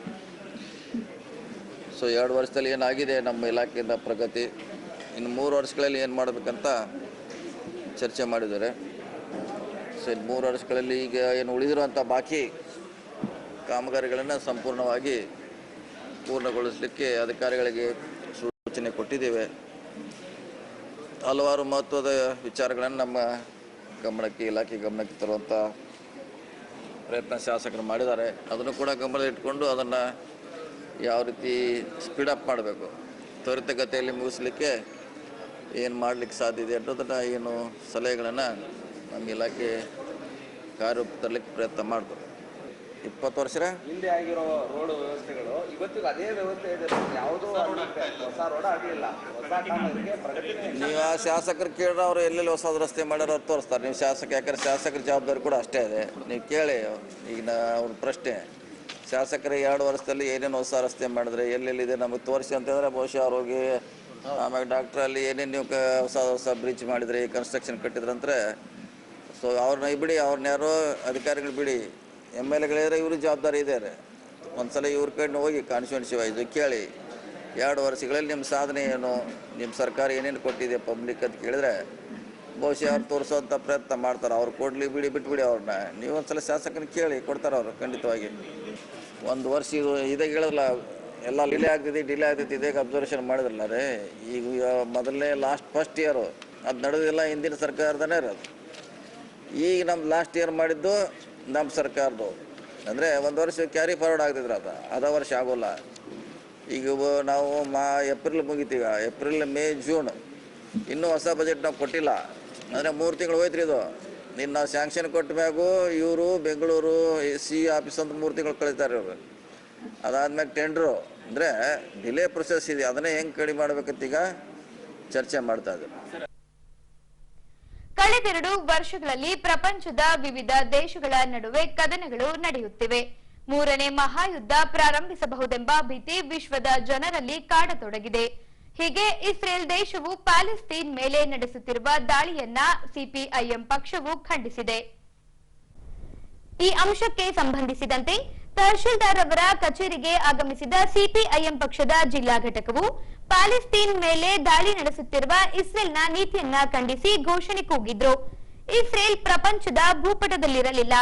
ಸೊ 2 ವರ್ಷದಲ್ಲಿ ಏನಾಗಿದೆ ನಮ್ಮ ಇಲಾಖೆಯಿಂದ ಪ್ರಗತಿ, ಇನ್ನು 3 ವರ್ಷಗಳಲ್ಲಿ ಏನು ಮಾಡಬೇಕಂತ ಚರ್ಚೆ ಮಾಡಿದ್ದಾರೆ. ಸೊ 3 ವರ್ಷಗಳಲ್ಲಿ ಈಗ ಏನು ಉಳಿದಿರುವಂಥ ಬಾಕಿ ಕಾಮಗಾರಿಗಳನ್ನು ಸಂಪೂರ್ಣವಾಗಿ ಪೂರ್ಣಗೊಳಿಸಲಿಕ್ಕೆ ಅಧಿಕಾರಿಗಳಿಗೆ ಸೂಚನೆ ಕೊಟ್ಟಿದ್ದೇವೆ. ಹಲವಾರು ಮಹತ್ವದ ವಿಚಾರಗಳನ್ನು ನಮ್ಮ ಗಮನಕ್ಕೆ, ಇಲಾಖೆ ಗಮನಕ್ಕೆ ತರುವಂಥ ಪ್ರಯತ್ನ ಶಾಸಕರು ಮಾಡಿದ್ದಾರೆ. ಅದನ್ನು ಕೂಡ ಗಮನದಲ್ಲಿಟ್ಕೊಂಡು ಅದನ್ನು ಯಾವ ರೀತಿ ಸ್ಪೀಡಪ್ ಮಾಡಬೇಕು, ತ್ವರಿತಗತಿಯಲ್ಲಿ ಮುಗಿಸ್ಲಿಕ್ಕೆ ಏನು ಮಾಡಲಿಕ್ಕೆ ಸಾಧ್ಯ ಇದೆ ಅನ್ನೋದನ್ನು ಏನು ಸಲಹೆಗಳನ್ನು ನಮ್ಮ ಇಲಾಖೆ ಕಾರ್ಯರೂಪ ತರಲಿಕ್ಕೆ ಪ್ರಯತ್ನ ಮಾಡ್ತಾರೆ. 20 ವರ್ಷ ಹಿಂದೆ ಆಗಿರೋ ರೋಡ್ ವ್ಯವಸ್ಥೆಗಳು ಇವತ್ತಿಗೂ ಅದೇ ವ್ಯವಸ್ಥೆ ಇದೆ. ಯಾವುದೋ ಹೊಸ ರೋಡ್ ಆಗಲಿಲ್ಲ, ಹೊಸ ಕಾಮಗಾರಿಗೆ ಪ್ರಗತಿನೇ ಇಲ್ಲ. ನೀವು ಆ ಶಾಸಕರು ಕೇಳಿದ್ರೆ ಅವರು ಎಲ್ಲೆಲ್ಲಿ ಹೊಸ ರಸ್ತೆ ಮಾಡ್ಯಾರ ಅವ್ರು ತೋರಿಸ್ತಾರೆ. ನೀವು ಶಾಸಕ, ಯಾಕಂದ್ರೆ ಶಾಸಕರ ಜವಾಬ್ದಾರಿ ಕೂಡ ಅಷ್ಟೇ ಇದೆ. ನೀವು ಕೇಳಿ, ಈಗ ಅವ್ರ ಪ್ರಶ್ನೆ, ಶಾಸಕರು 2 ವರ್ಷದಲ್ಲಿ ಏನೇನು ಹೊಸ ರಸ್ತೆ ಮಾಡಿದ್ರೆ ಎಲ್ಲೆಲ್ಲಿದೆ ನಮಗೆ ತೋರಿಸಿ ಅಂತಂದರೆ ಬಹುಶಃ ಅವ್ರಿಗೆ, ಆಮೇಲೆ ಡಾಕ್ಟ್ರಲ್ಲಿ ಏನೇನು ನೀವು ಹೊಸ ಬ್ರಿಡ್ಜ್ ಮಾಡಿದ್ರಿ, ಕನ್ಸ್ಟ್ರಕ್ಷನ್ ಕಟ್ಟಿದ್ರಂದ್ರೆ, ಸೊ ಅವ್ರನ್ನ ಬಿಡಿ, ಅವ್ರನ್ನ ಯಾರೋ ಅಧಿಕಾರಿಗಳು ಬಿಡಿ, MLAಗಳಿದ್ರೆ ಇವ್ರಿಗೆ ಜವಾಬ್ದಾರಿ ಇದೆ. ಒಂದು ಸಲ ಇವ್ರ ಕಡೆ ಹೋಗಿ ಕಾನ್ಸ್ಟಿಟ್ಯೂನ್ಸಿ ವೈಸು ಕೇಳಿ 2 ವರ್ಷಗಳಲ್ಲಿ ನಿಮ್ಮ ಸಾಧನೆ ಏನು, ನಿಮ್ಮ ಸರ್ಕಾರ ಏನೇನು ಕೊಟ್ಟಿದೆ ಪಬ್ಲಿಕ್ ಅಂತ ಕೇಳಿದ್ರೆ ಬಹುಶಃ ಅವ್ರು ತೋರಿಸೋವಂಥ ಪ್ರಯತ್ನ ಮಾಡ್ತಾರೆ. ಅವ್ರು ಕೊಡಲಿ ಬಿಡಿ, ಬಿಟ್ಬಿಡಿ ಅವ್ರನ್ನ. ನೀವು ಒಂದು ಸಲ ಶಾಸಕನ ಕೇಳಿ, ಕೊಡ್ತಾರೆ ಅವರು ಖಂಡಿತವಾಗಿ. 1 ವರ್ಷ ಇದು ಇದೇ ಹೇಳಿದ್ರಲ್ಲ, ಎಲ್ಲ ಡಿಲೇ ಆಗ್ತೈತಿ ಇದೇ ಅಬ್ಸರ್ವೇಷನ್ ಮಾಡಿದ್ರಲ್ಲ ರೀ. ಈಗ ಮೊದಲನೇ ಫಸ್ಟ್ ಇಯರು ಅದು ನಡೆದಿಲ್ಲ, ಹಿಂದಿನ ಸರ್ಕಾರದನೇ ಇರೋದು. ಈಗ ನಮ್ಮ ಲಾಸ್ಟ್ ಇಯರ್ ಮಾಡಿದ್ದು ನಮ್ಮ ಸರ್ಕಾರದ್ದು, ಅಂದರೆ 1 ವರ್ಷ ಕ್ಯಾರಿ ಫಾರ್ವರ್ಡ್ ಆಗ್ತಿದ್ರು, ಅದ ವರ್ಷ ಆಗೋಲ್ಲ. ಈಗ ನಾವು ಏಪ್ರಿಲ್ ಮುಗಿತೀವಿ, ಏಪ್ರಿಲ್, ಮೇ, ಜೂನ್, ಇನ್ನೂ ಹೊಸ ಬಜೆಟ್ ನಾವು ಕೊಟ್ಟಿಲ್ಲ. ಅಂದರೆ 3 ತಿಂಗಳು ಹೋಯ್ತು ರೀ ಇದು. ಇನ್ನು ನಾವು ಸ್ಯಾಂಕ್ಷನ್ ಕೊಟ್ಟ ಮ್ಯಾಗೂ ಇವರು ಬೆಂಗಳೂರು SC ಆಫೀಸ್ ಅಂತ 3 ತಿಂಗಳು ಕಳೀತಾರೆ ಇವರು. ಅದಾದ್ಮೇಲೆ ಟೆಂಡ್ರು, ಅಂದರೆ ಡಿಲೇ ಪ್ರೊಸೆಸ್ ಇದೆ. ಅದನ್ನೇ ಹೆಂಗೆ ಕಡಿಮೆ ಮಾಡ್ಬೇಕಂತ ಈಗ ಚರ್ಚೆ ಮಾಡ್ತಾ ಇದ್ದಾರೆ. ಕಳೆದೆರಡು ವರ್ಷಗಳಲ್ಲಿ ಪ್ರಪಂಚದ ವಿವಿಧ ದೇಶಗಳ ನಡುವೆ ಕದನಗಳು ನಡೆಯುತ್ತಿವೆ. 3ನೇ ಮಹಾಯುದ್ಧ ಪ್ರಾರಂಭಿಸಬಹುದೆಂಬ ಭೀತಿ ವಿಶ್ವದ ಜನರಲ್ಲಿ ಕಾಡತೊಡಗಿದೆ. ಹೀಗೆ ಇಸ್ರೇಲ್ ದೇಶವು ಪ್ಯಾಲೆಸ್ತೀನ್ ಮೇಲೆ ನಡೆಸುತ್ತಿರುವ ದಾಳಿಯನ್ನ ಸಿಪಿಐಎಂ ಪಕ್ಷವು ಖಂಡಿಸಿದೆ. ಈ ಅಂಶಕ್ಕೆ ಸಂಬಂಧಿಸಿದಂತೆ ತಹಶೀಲ್ದಾರ್ ಅವರ ಕಚೇರಿಗೆ ಆಗಮಿಸಿದ ಸಿಪಿಐಎಂ ಪಕ್ಷದ ಜಿಲ್ಲಾ ಘಟಕವು ಪ್ಯಾಲೆಸ್ತೀನ್ ಮೇಲೆ ದಾಳಿ ನಡೆಸುತ್ತಿರುವ ಇಸ್ರೇಲ್ನ ನೀತಿಯನ್ನ ಖಂಡಿಸಿ ಘೋಷಣೆ ಕೂಗಿದ್ರು. ಇಸ್ರೇಲ್ ಪ್ರಪಂಚದ ಭೂಪಟದಲ್ಲಿರಲಿಲ್ಲ.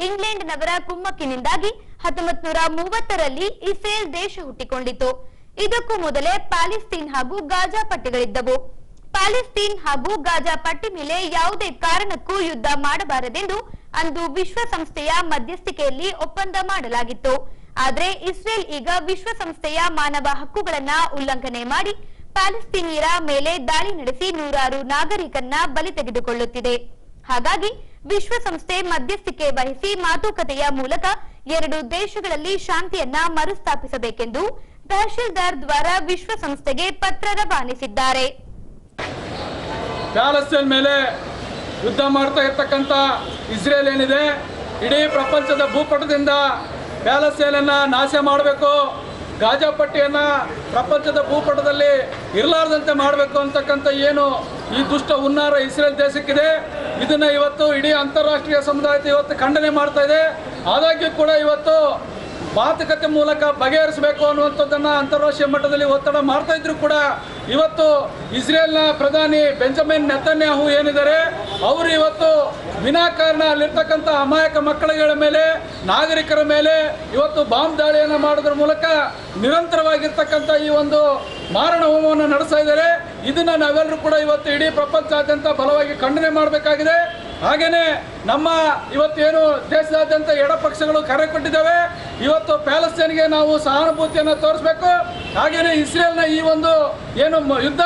ಇಂಗ್ಲೆಂಡ್ನವರ ಕುಮ್ಮಕ್ಕಿನಿಂದಾಗಿ 1930ರಲ್ಲಿ ಇಸ್ರೇಲ್ ದೇಶ ಹುಟ್ಟಿಕೊಂಡಿತು. ಇದಕ್ಕೂ ಮೊದಲೇ ಪ್ಯಾಲೆಸ್ತೀನ್ ಹಾಗೂ ಗಾಜಾ ಪಟ್ಟಿಗಳಿದ್ದವು. ಪ್ಯಾಲೆಸ್ತೀನ್ ಹಾಗೂ ಗಾಜಾ ಪಟ್ಟಿ ಮೇಲೆ ಯಾವುದೇ ಕಾರಣಕ್ಕೂ ಯುದ್ಧ ಮಾಡಬಾರದೆಂದು ಅಂದು ವಿಶ್ವಸಂಸ್ಥೆಯ ಮಧ್ಯಸ್ಥಿಕೆಯಲ್ಲಿ ಒಪ್ಪಂದ ಮಾಡಲಾಗಿತ್ತು. ಆದರೆ ಇಸ್ರೇಲ್ ಈಗ ವಿಶ್ವಸಂಸ್ಥೆಯ ಮಾನವ ಹಕ್ಕುಗಳನ್ನ ಉಲ್ಲಂಘನೆ ಮಾಡಿ ಪ್ಯಾಲೆಸ್ತೀನಿಯರ ಮೇಲೆ ದಾಳಿ ನಡೆಸಿ ನೂರಾರು ನಾಗರಿಕರನ್ನ ಬಲಿ ತೆಗೆದುಕೊಳ್ಳುತ್ತಿದೆ. ಹಾಗಾಗಿ ವಿಶ್ವಸಂಸ್ಥೆ ಮಧ್ಯಸ್ಥಿಕೆ ವಹಿಸಿ ಮಾತುಕತೆಯ ಮೂಲಕ 2 ದೇಶಗಳಲ್ಲಿ ಶಾಂತಿಯನ್ನ ಮರುಸ್ಥಾಪಿಸಬೇಕೆಂದು ತಹಶೀಲ್ದಾರ್ ದ್ವಾರ ವಿಶ್ವಸಂಸ್ಥೆಗೆ ಪತ್ರ ರವಾನಿಸಿದ್ದಾರೆ. ಪ್ಯಾಲೆಸ್ಟೈನ್ ಮೇಲೆ ಯುದ್ಧ ಮಾಡ್ತಾ ಇರ್ತಕ್ಕಂಥ ಇಸ್ರೇಲ್ ಏನಿದೆ, ಇಡೀ ಪ್ರಪಂಚದ ಭೂಪಟದಿಂದ ಪ್ಯಾಲೆಸ್ತೇನನ್ನ ನಾಶ ಮಾಡಬೇಕು, ಗಾಜಾ ಪಟ್ಟಿಯನ್ನು ಪ್ರಪಂಚದ ಭೂಪಟದಲ್ಲಿ ಇರಲಾರ್ದಂತೆ ಮಾಡಬೇಕು ಅಂತಕ್ಕಂಥ ಏನು ಈ ದುಷ್ಟ ಹುನ್ನಾರ ಇಸ್ರೇಲ್ ದೇಶಕ್ಕಿದೆ, ಇದನ್ನು ಇವತ್ತು ಇಡೀ ಅಂತಾರಾಷ್ಟ್ರೀಯ ಸಮುದಾಯ ಇವತ್ತು ಖಂಡನೆ ಮಾಡ್ತಾ ಇದೆ. ಆದಾಗ್ಯೂ ಕೂಡ ಇವತ್ತು ಮಾತುಕತೆ ಮೂಲಕ ಬಗೆಹರಿಸಬೇಕು ಅನ್ನುವಂಥದ್ದನ್ನು ಅಂತಾರಾಷ್ಟ್ರೀಯ ಮಟ್ಟದಲ್ಲಿ ಒತ್ತಡ ಮಾಡ್ತಾ ಇದ್ರು ಕೂಡ ಇವತ್ತು ಇಸ್ರೇಲ್ನ ಪ್ರಧಾನಿ ಬೆಂಜಮಿನ್ ನೆತನ್ಯಾಹು ಏನಿದ್ದಾರೆ ಅವರು ಇವತ್ತು ವಿನಾಕಾರಣ ಅಲ್ಲಿರ್ತಕ್ಕಂಥ ಅಮಾಯಕ ಮಕ್ಕಳುಗಳ ಮೇಲೆ, ನಾಗರಿಕರ ಮೇಲೆ ಇವತ್ತು ಬಾಂಬ್ ದಾಳಿಯನ್ನು ಮಾಡೋದ್ರ ಮೂಲಕ ನಿರಂತರವಾಗಿರ್ತಕ್ಕಂಥ ಈ ಒಂದು ಮಾರಣ ಹೋಮವನ್ನು ನಡೆಸ್ತಾ ಇದ್ದಾರೆ. ಇದನ್ನು ನಾವೆಲ್ಲರೂ ಕೂಡ ಇವತ್ತು ಇಡೀ ಪ್ರಪಂಚಾದ್ಯಂತ ಬಲವಾಗಿ ಖಂಡನೆ ಮಾಡಬೇಕಾಗಿದೆ. ಹಾಗೆಯೇ ನಮ್ಮ ಇವತ್ತೇನು ದೇಶದಾದ್ಯಂತ ಎಡಪಕ್ಷಗಳು ಕರೆ ಕೊಟ್ಟಿದ್ದಾವೆ, ಇವತ್ತು ಪ್ಯಾಲೆಸ್ತೇನ್ಗೆ ನಾವು ಸಹಾನುಭೂತಿಯನ್ನು ತೋರಿಸಬೇಕು. ಹಾಗೆಯೇ ಇಸ್ರೇಲ್ನ ಈ ಒಂದು ಏನು ಯುದ್ಧ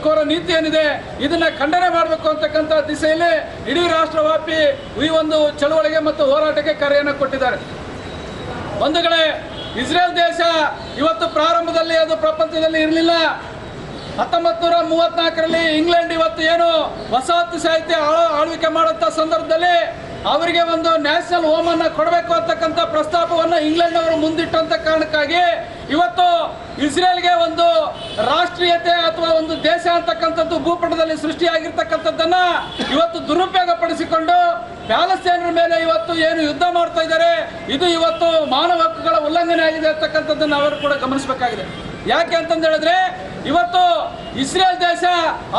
ಕೋರ ನೀತಿ ಏನಿದೆ ಇದನ್ನು ಖಂಡನೆ ಮಾಡಬೇಕು ಅಂತಕ್ಕಂಥ ದಿಸೆಯಲ್ಲಿ ಇಡೀ ರಾಷ್ಟ್ರವ್ಯಾಪಿ ಈ ಒಂದು ಚಳವಳಿಗೆ ಮತ್ತು ಹೋರಾಟಕ್ಕೆ ಕರೆಯನ್ನು ಕೊಟ್ಟಿದ್ದಾರೆ. ಬಂಧುಗಳೇ, ಇಸ್ರೇಲ್ ದೇಶ ಇವತ್ತು ಪ್ರಾರಂಭದಲ್ಲಿ ಅದು ಪ್ರಪಂಚದಲ್ಲಿ ಇರಲಿಲ್ಲ. 1934ರಲ್ಲಿ ಇಂಗ್ಲೆಂಡ್ ಇವತ್ತು ಏನು ವಸಾಹತು ಸಾಹಿತ್ಯ ಆಳ್ವಿಕೆ ಮಾಡುವಂಥ ಸಂದರ್ಭದಲ್ಲಿ ಅವರಿಗೆ ಒಂದು ನ್ಯಾಷನಲ್ ಹೋಮನ್ನು ಕೊಡಬೇಕು ಅಂತಕ್ಕಂಥ ಪ್ರಸ್ತಾಪವನ್ನು ಇಂಗ್ಲೆಂಡ್ ಅವರು ಮುಂದಿಟ್ಟಂಥ ಕಾರಣಕ್ಕಾಗಿ ಇವತ್ತು ಇಸ್ರೇಲ್ಗೆ ಒಂದು ರಾಷ್ಟ್ರೀಯತೆ ಅಥವಾ ಒಂದು ದೇಶ ಅಂತಕ್ಕಂಥದ್ದು ಭೂಪಟದಲ್ಲಿ ಸೃಷ್ಟಿಯಾಗಿರ್ತಕ್ಕಂಥದ್ದನ್ನ ಇವತ್ತು ದುರುಪಯೋಗ ಪಡಿಸಿಕೊಂಡು ಪ್ಯಾಲೆಸ್ತೇನರ ಮೇಲೆ ಇವತ್ತು ಏನು ಯುದ್ಧ ಮಾಡ್ತಾ ಇದ್ದಾರೆ, ಇದು ಇವತ್ತು ಮಾನವ ಹಕ್ಕುಗಳ ಉಲ್ಲಂಘನೆ ಆಗಿದೆ ಅಂತಕ್ಕಂಥದ್ದನ್ನು ಅವರು ಕೂಡ ಗಮನಿಸಬೇಕಾಗಿದೆ. ಯಾಕೆ ಅಂತಂದು ಹೇಳಿದ್ರೆ ಇವತ್ತು ಇಸ್ರೇಲ್ ದೇಶ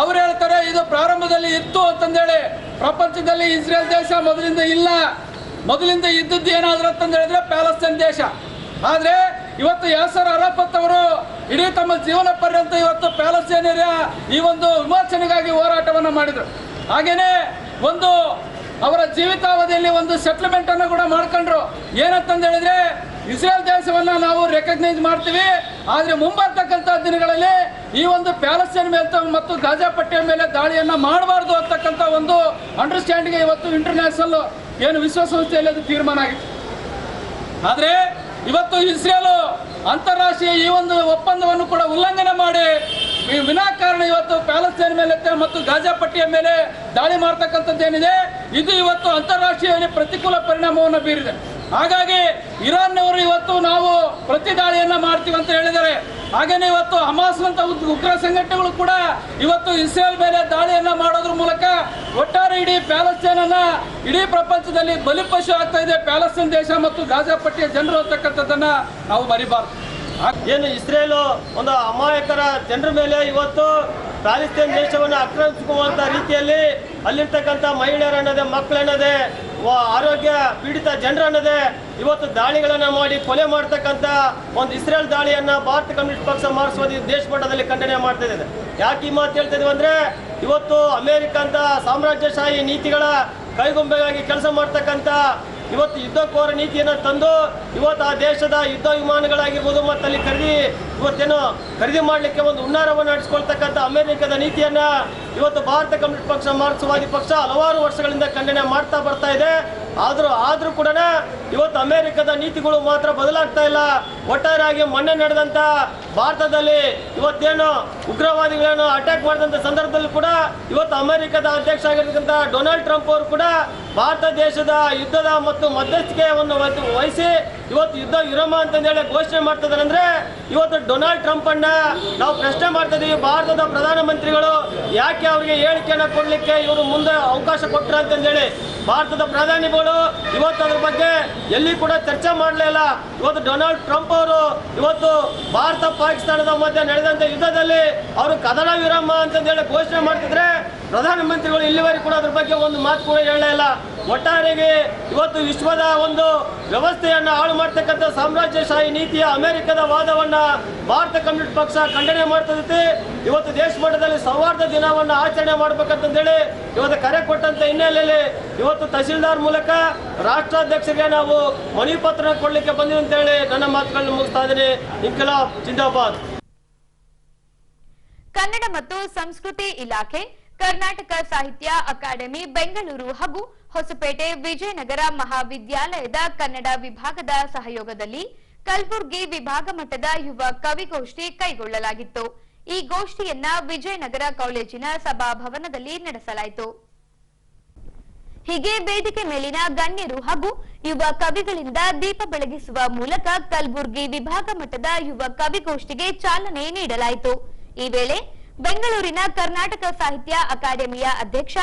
ಅವ್ರು ಹೇಳ್ತಾರೆ ಇದು ಪ್ರಾರಂಭದಲ್ಲಿ ಇತ್ತು ಅಂತಂದೇಳಿ. ಪ್ರಪಂಚದಲ್ಲಿ ಇಸ್ರೇಲ್ ದೇಶ ಮೊದಲಿಂದ ಇಲ್ಲ. ಮೊದಲಿಂದ ಇದ್ದದ್ದು ಏನಾದ್ರು ಅಂತಂದು ಹೇಳಿದ್ರೆ ಪ್ಯಾಲೆಸ್ತೇನ್ ದೇಶ. ಆದರೆ ಇವತ್ತು ಯಾಸರ್ ಅರಾಫತ್ ಅವರು ಇಡೀ ತಮ್ಮ ಜೀವನ ಪರ್ಯಂತ ಇವತ್ತು ಪ್ಯಾಲೆಸ್ತೇನಿಯರ ಈ ಒಂದು ವಿಮೋಚನೆಗಾಗಿ ಹೋರಾಟವನ್ನು ಮಾಡಿದರು. ಹಾಗೇನೆ ಒಂದು ಅವರ ಜೀವಿತಾವಧಿಯಲ್ಲಿ ಒಂದು ಸೆಟ್ಲ್ಮೆಂಟ್ ಅನ್ನು ಕೂಡ ಮಾಡ್ಕೊಂಡ್ರು. ಏನಂತಂದು ಹೇಳಿದ್ರೆ ಇಸ್ರೇಲ್ ದೇಶವನ್ನ ನಾವು ರೆಕಗ್ನೈಸ್ ಮಾಡ್ತೀವಿ, ಆದರೆ ಮುಂಬರ್ತಕ್ಕಂಥ ದಿನಗಳಲ್ಲಿ ಈ ಒಂದು ಪ್ಯಾಲೆಸ್ತೇನ್ ಮೇಲೆ ಮತ್ತು ಗಾಜಾ ಪಟ್ಟಿಯ ಮೇಲೆ ದಾಳಿಯನ್ನ ಮಾಡಬಾರ್ದು ಅಂತಕ್ಕಂಥ ಒಂದು ಅಂಡರ್ಸ್ಟ್ಯಾಂಡಿಂಗ್ ಇವತ್ತು ಇಂಟರ್ನ್ಯಾಷನಲ್ ಏನು ವಿಶ್ವಸಂಸ್ಥೆಯಲ್ಲಿ ಅದು ತೀರ್ಮಾನ ಆಗಿತ್ತು. ಆದರೆ ಇವತ್ತು ಇಸ್ರೇಲು ಅಂತಾರಾಷ್ಟ್ರೀಯ ಈ ಒಂದು ಒಪ್ಪಂದವನ್ನು ಕೂಡ ಉಲ್ಲಂಘನೆ ಮಾಡಿ ವಿನಾಕಾರಣ ಇವತ್ತು ಪ್ಯಾಲೆಸ್ತೇನ್ ಮೇಲೆ ಮತ್ತು ಗಾಜಾ ಪಟ್ಟಿಯ ಮೇಲೆ ದಾಳಿ ಮಾಡ್ತಕ್ಕಂಥದ್ದೇನಿದೆ ಇದು ಇವತ್ತು ಅಂತಾರಾಷ್ಟ್ರೀಯ ಪ್ರತಿಕೂಲ ಪರಿಣಾಮವನ್ನು ಬೀರಿದೆ. ಹಾಗಾಗಿ ಇರಾನ್ನವರು ಇವತ್ತು ನಾವು ಪ್ರತಿ ದಾಳಿಯನ್ನ ಮಾಡ್ತೀವಿ ಅಂತ ಹೇಳಿದ್ದಾರೆ. ಹಾಗೇನೆ ಇವತ್ತು ಹಮಾಸ್ನಂತ ಉಗ್ರ ಸಂಘಟನೆಗಳು ಕೂಡ ಇವತ್ತು ಇಸ್ರೇಲ್ ಮೇಲೆ ದಾಳಿಯನ್ನ ಮಾಡೋದ್ರ ಮೂಲಕ ಒಟ್ಟಾರೆ ಇಡೀ ಪ್ಯಾಲೆಸ್ತೇನನ್ನ ಇಡೀ ಪ್ರಪಂಚದಲ್ಲಿ ಬಲಿಪಶು ಆಗ್ತಾ ಇದೆ ಪ್ಯಾಲೆಸ್ತೇನ್ ದೇಶ ಮತ್ತು ಗಾಜಾ ಪಟ್ಟಿಯ ಜನರು ಅಂತಕ್ಕಂಥದ್ದನ್ನ ನಾವು ಮರಿಬಾರ್ದು. ಏನು ಇಸ್ರೇಲು ಒಂದು ಅಮಾಯಕರ ಜನರ ಮೇಲೆ ಇವತ್ತು ಪ್ಯಾಲೆಸ್ತೇನ್ ದೇಶವನ್ನು ಆಕ್ರಮಿಸಿಕೊಳ್ಳುವಂಥ ರೀತಿಯಲ್ಲಿ ಅಲ್ಲಿರ್ತಕ್ಕಂಥ ಮಹಿಳೆಯರನ್ನದೇ, ಮಕ್ಕಳನ್ನದೇ, ಆರೋಗ್ಯ ಪೀಡಿತ ಜನರನ್ನದೇ ಇವತ್ತು ದಾಳಿಗಳನ್ನು ಮಾಡಿ ಕೊಲೆ ಮಾಡ್ತಕ್ಕಂಥ ಒಂದು ಇಸ್ರೇಲ್ ದಾಳಿಯನ್ನು ಭಾರತ ಕಮ್ಯುನಿಸ್ಟ್ ಪಕ್ಷ ಮಾರ್ಕ್ಸ್ವಾದಿ ದೇಶ ಮಟ್ಟದಲ್ಲಿ ಖಂಡನೆ ಮಾಡ್ತಾ ಇದೆ. ಯಾಕೆ ಈ ಮಾತು ಹೇಳ್ತಾ ಇದೀವಿ ಅಂದರೆ ಇವತ್ತು ಅಮೆರಿಕ ಅಂತ ಸಾಮ್ರಾಜ್ಯಶಾಹಿ ನೀತಿಗಳ ಕೈಗೊಂಬೆಗಾಗಿ ಕೆಲಸ ಮಾಡ್ತಕ್ಕಂಥ ಇವತ್ತು ಯುದ್ಧಕೋರ ನೀತಿಯನ್ನು ತಂದು ಇವತ್ತು ಆ ದೇಶದ ಯುದ್ಧ ವಿಮಾನಗಳಾಗಿರ್ಬೋದು ಮತ್ತು ಅಲ್ಲಿ ಖರೀದಿ ಮಾಡಲಿಕ್ಕೆ ಒಂದು ಹುನ್ನಾರವನ್ನು ನಡೆಸ್ಕೊಳ್ತಕ್ಕಂಥ ಅಮೆರಿಕದ ನೀತಿಯನ್ನು ಇವತ್ತು ಭಾರತ ಕಮ್ಯುನಿಸ್ಟ್ ಪಕ್ಷ ಮಾರ್ಕ್ಸ್ವಾದಿ ಪಕ್ಷ ಹಲವಾರು ವರ್ಷಗಳಿಂದ ಖಂಡನೆ ಮಾಡ್ತಾ ಬರ್ತಾ ಇದೆ. ಆದರೂ ಕೂಡ ಇವತ್ತು ಅಮೆರಿಕದ ನೀತಿಗಳು ಮಾತ್ರ ಬದಲಾಗ್ತಾ ಇಲ್ಲ. ಒಟ್ಟಾರೆಯಾಗಿ ಮೊನ್ನೆ ನಡೆದಂಥ ಭಾರತದಲ್ಲಿ ಇವತ್ತೇನು ಉಗ್ರವಾದಿಗಳನ್ನು ಅಟ್ಯಾಕ್ ಮಾಡಿದಂಥ ಸಂದರ್ಭದಲ್ಲಿ ಕೂಡ ಇವತ್ತು ಅಮೆರಿಕದ ಅಧ್ಯಕ್ಷ ಆಗಿರ್ತಕ್ಕಂಥ ಡೊನಾಲ್ಡ್ ಟ್ರಂಪ್ ಅವರು ಕೂಡ ಭಾರತ ದೇಶದ ಯುದ್ಧದ ಮತ್ತು ಮಧ್ಯಸ್ಥಿಕೆಯನ್ನು ವಹಿಸಿ ಇವತ್ತು ಯುದ್ಧ ವಿರಾಮ ಅಂತಂದೇಳಿ ಘೋಷಣೆ ಮಾಡ್ತಿದ್ದಾರೆ. ಅಂದರೆ ಇವತ್ತು ಡೊನಾಲ್ಡ್ ಟ್ರಂಪ್ ಅನ್ನ ನಾವು ಪ್ರಶ್ನೆ ಮಾಡ್ತಾ ಇದೀವಿ, ಭಾರತದ ಪ್ರಧಾನಮಂತ್ರಿಗಳು ಯಾಕೆ ಅವರಿಗೆ ಹೇಳಿಕೆಯನ್ನು ಕೊಡಲಿಕ್ಕೆ ಇವರು ಮುಂದೆ ಅವಕಾಶ ಕೊಟ್ಟರು ಅಂತಂದೇಳಿ. ಭಾರತದ ಪ್ರಧಾನಿಗಳು ಇವತ್ತು ಅದ್ರ ಬಗ್ಗೆ ಎಲ್ಲಿ ಕೂಡ ಚರ್ಚೆ ಮಾಡಲೇ ಇಲ್ಲ. ಇವತ್ತು ಡೊನಾಲ್ಡ್ ಟ್ರಂಪ್ ಅವರು ಇವತ್ತು ಭಾರತ ಪಾಕಿಸ್ತಾನದ ಮಧ್ಯೆ ನಡೆದಂಥ ಯುದ್ಧದಲ್ಲಿ ಅವರು ಕದನ ವಿರಾಮ ಅಂತಂದೇಳಿ ಘೋಷಣೆ ಮಾಡ್ತಿದ್ರೆ ಪ್ರಧಾನಮಂತ್ರಿಗಳು ಇಲ್ಲಿವರೆಗೂ ಕೂಡ ಅದ್ರ ಬಗ್ಗೆ ಒಂದು ಮಾತು ಕೂಡ ಹೇಳಲೇ ಇಲ್ಲ. ಒಟ್ಟಾರೆಗೆ ಇವತ್ತು ವಿಶ್ವದ ಒಂದು ವ್ಯವಸ್ಥೆಯನ್ನು ಹಾಳು ಮಾಡ್ತಕ್ಕಂಥ ಸಾಮ್ರಾಜ್ಯಶಾಹಿ ನೀತಿಯ ಅಮೆರಿಕದ ವಾದವನ್ನ ಭಾರತ ಕಮ್ಯುನಿಸ್ಟ್ ಪಕ್ಷ ಖಂಡನೆ ಮಾಡ್ತದೆ. ಇವತ್ತು ದೇಶ ಮಟ್ಟದಲ್ಲಿ ಸೌಹಾರ್ದ ದಿನವನ್ನು ಆಚರಣೆ ಮಾಡ್ಬೇಕಂತಂದೇಳಿ ಇವತ್ತು ಕರೆ ಕೊಟ್ಟಂತ ಹಿನ್ನೆಲೆಯಲ್ಲಿ ಇವತ್ತು ತಹಸೀಲ್ದಾರ್ ಮೂಲಕ ರಾಷ್ಟ್ರಾಧ್ಯಕ್ಷರಿಗೆ ನಾವು ಮನವಿ ಪತ್ರ ಕೊಡ್ಲಿಕ್ಕೆ ಬಂದಿವಿ ಅಂತ ಹೇಳಿ ನನ್ನ ಮಾತುಗಳನ್ನು ಮುಗಿಸ್ತಾ ಇದ್ದೀನಿ. ಇನ್ಕಲಾಬ್ ಜಿಂದಾಬಾದ್. ಕನ್ನಡ ಮತ್ತು ಸಂಸ್ಕೃತಿ ಇಲಾಖೆ, ಕರ್ನಾಟಕ ಸಾಹಿತ್ಯ ಅಕಾಡೆಮಿ ಬೆಂಗಳೂರು ಹಾಗೂ ಹೊಸಪೇಟೆ ವಿಜಯನಗರ ಮಹಾವಿದ್ಯಾಲಯದ ಕನ್ನಡ ವಿಭಾಗದ ಸಹಯೋಗದಲ್ಲಿ ಕಲಬುರಗಿ ವಿಭಾಗ ಮಟ್ಟದ ಯುವ ಕವಿಗೋಷ್ಠಿ ಕೈಗೊಳ್ಳಲಾಗಿತ್ತು. ಈ ಗೋಷ್ಠಿಯನ್ನ ವಿಜಯನಗರ ಕಾಲೇಜಿನ ಸಭಾಭವನದಲ್ಲಿ ನಡೆಸಲಾಯಿತು. ಹೀಗೆ ವೇದಿಕೆ ಮೇಲಿನ ಗಣ್ಯರು ಹಾಗೂ ಯುವ ಕವಿಗಳಿಂದ ದೀಪ ಬೆಳಗಿಸುವ ಮೂಲಕ ಕಲಬುರಗಿ ವಿಭಾಗ ಮಟ್ಟದ ಯುವ ಕವಿಗೋಷ್ಠಿಗೆ ಚಾಲನೆ ನೀಡಲಾಯಿತು. ಈ ವೇಳೆ ಬೆಂಗಳೂರಿನ ಕರ್ನಾಟಕ ಸಾಹಿತ್ಯ ಅಕಾಡೆಮಿಯ ಅಧ್ಯಕ್ಷ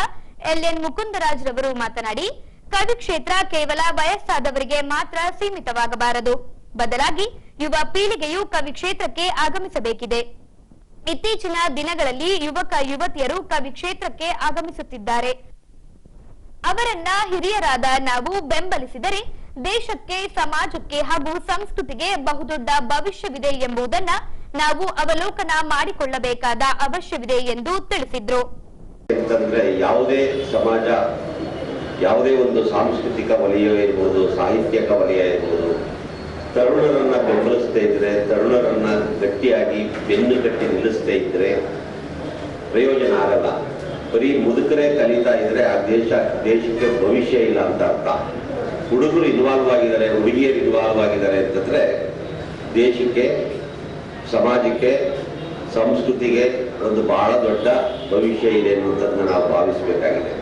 ಎಲ್ಎನ್ ಮುಕುಂದರಾಜ್ ರವರು ಮಾತನಾಡಿ, ಕವಿ ಕ್ಷೇತ್ರ ಕೇವಲ ವಯಸ್ಸಾದವರಿಗೆ ಮಾತ್ರ ಸೀಮಿತವಾಗಬಾರದು, ಬದಲಾಗಿ ಯುವ ಪೀಳಿಗೆಯು ಕವಿ ಕ್ಷೇತ್ರಕ್ಕೆ ಆಗಮಿಸಬೇಕಿದೆ. ಇತ್ತೀಚಿನ ದಿನಗಳಲ್ಲಿ ಯುವಕ ಯುವತಿಯರು ಕವಿ ಕ್ಷೇತ್ರಕ್ಕೆ ಆಗಮಿಸುತ್ತಿದ್ದಾರೆ. ಅವರನ್ನ ಹಿರಿಯರಾದ ನಾವು ಬೆಂಬಲಿಸಿದರೆ ದೇಶಕ್ಕೆ, ಸಮಾಜಕ್ಕೆ ಹಾಗೂ ಸಂಸ್ಕೃತಿಗೆ ಬಹುದೊಡ್ಡ ಭವಿಷ್ಯವಿದೆ ಎಂಬುದನ್ನ ನಾವು ಅವಲೋಕನ ಮಾಡಿಕೊಳ್ಳಬೇಕಾದ ಅವಶ್ಯವಿದೆ ಎಂದು ತಿಳಿಸಿದ್ರು. ಅಂತಂದ್ರೆ ಯಾವುದೇ ಸಮಾಜ, ಯಾವುದೇ ಒಂದು ಸಾಂಸ್ಕೃತಿಕ ವಲಯ ಇರ್ಬೋದು, ಸಾಹಿತ್ಯಿಕ ವಲಯ ಇರ್ಬೋದು, ತರುಣರನ್ನ ಬೆಂಬಲಿಸದೇ ಇದ್ರೆ, ತರುಣರನ್ನ ಗಟ್ಟಿಯಾಗಿ ಬೆನ್ನು ಕಟ್ಟಿ ನಿಲ್ಲಿಸದೇ ಇದ್ರೆ ಪ್ರಯೋಜನ ಆಗಲ್ಲ. ಬರೀ ಮುದುಕರೇ ಕಲಿತಾ ಇದ್ರೆ ಆ ದೇಶಕ್ಕೆ ಭವಿಷ್ಯ ಇಲ್ಲ ಅಂತ ಅರ್ಥ. ಹುಡುಗರು ಇನ್ವಾಲ್ವ್ ಆಗಿದ್ದಾರೆ, ಹುಡುಗಿಯರು ಇನ್ವಾಲ್ವ್ ಆಗಿದ್ದಾರೆ ಅಂತಂದ್ರೆ ದೇಶಕ್ಕೆ, ಸಮಾಜಕ್ಕೆ, ಸಂಸ್ಕೃತಿಗೆ ಒಂದು ಬಹಳ ದೊಡ್ಡ ಭವಿಷ್ಯ ಇದೆ ಅನ್ನೋದನ್ನ ನಾವು ಭಾವಿಸಬೇಕಾಗಿದೆ.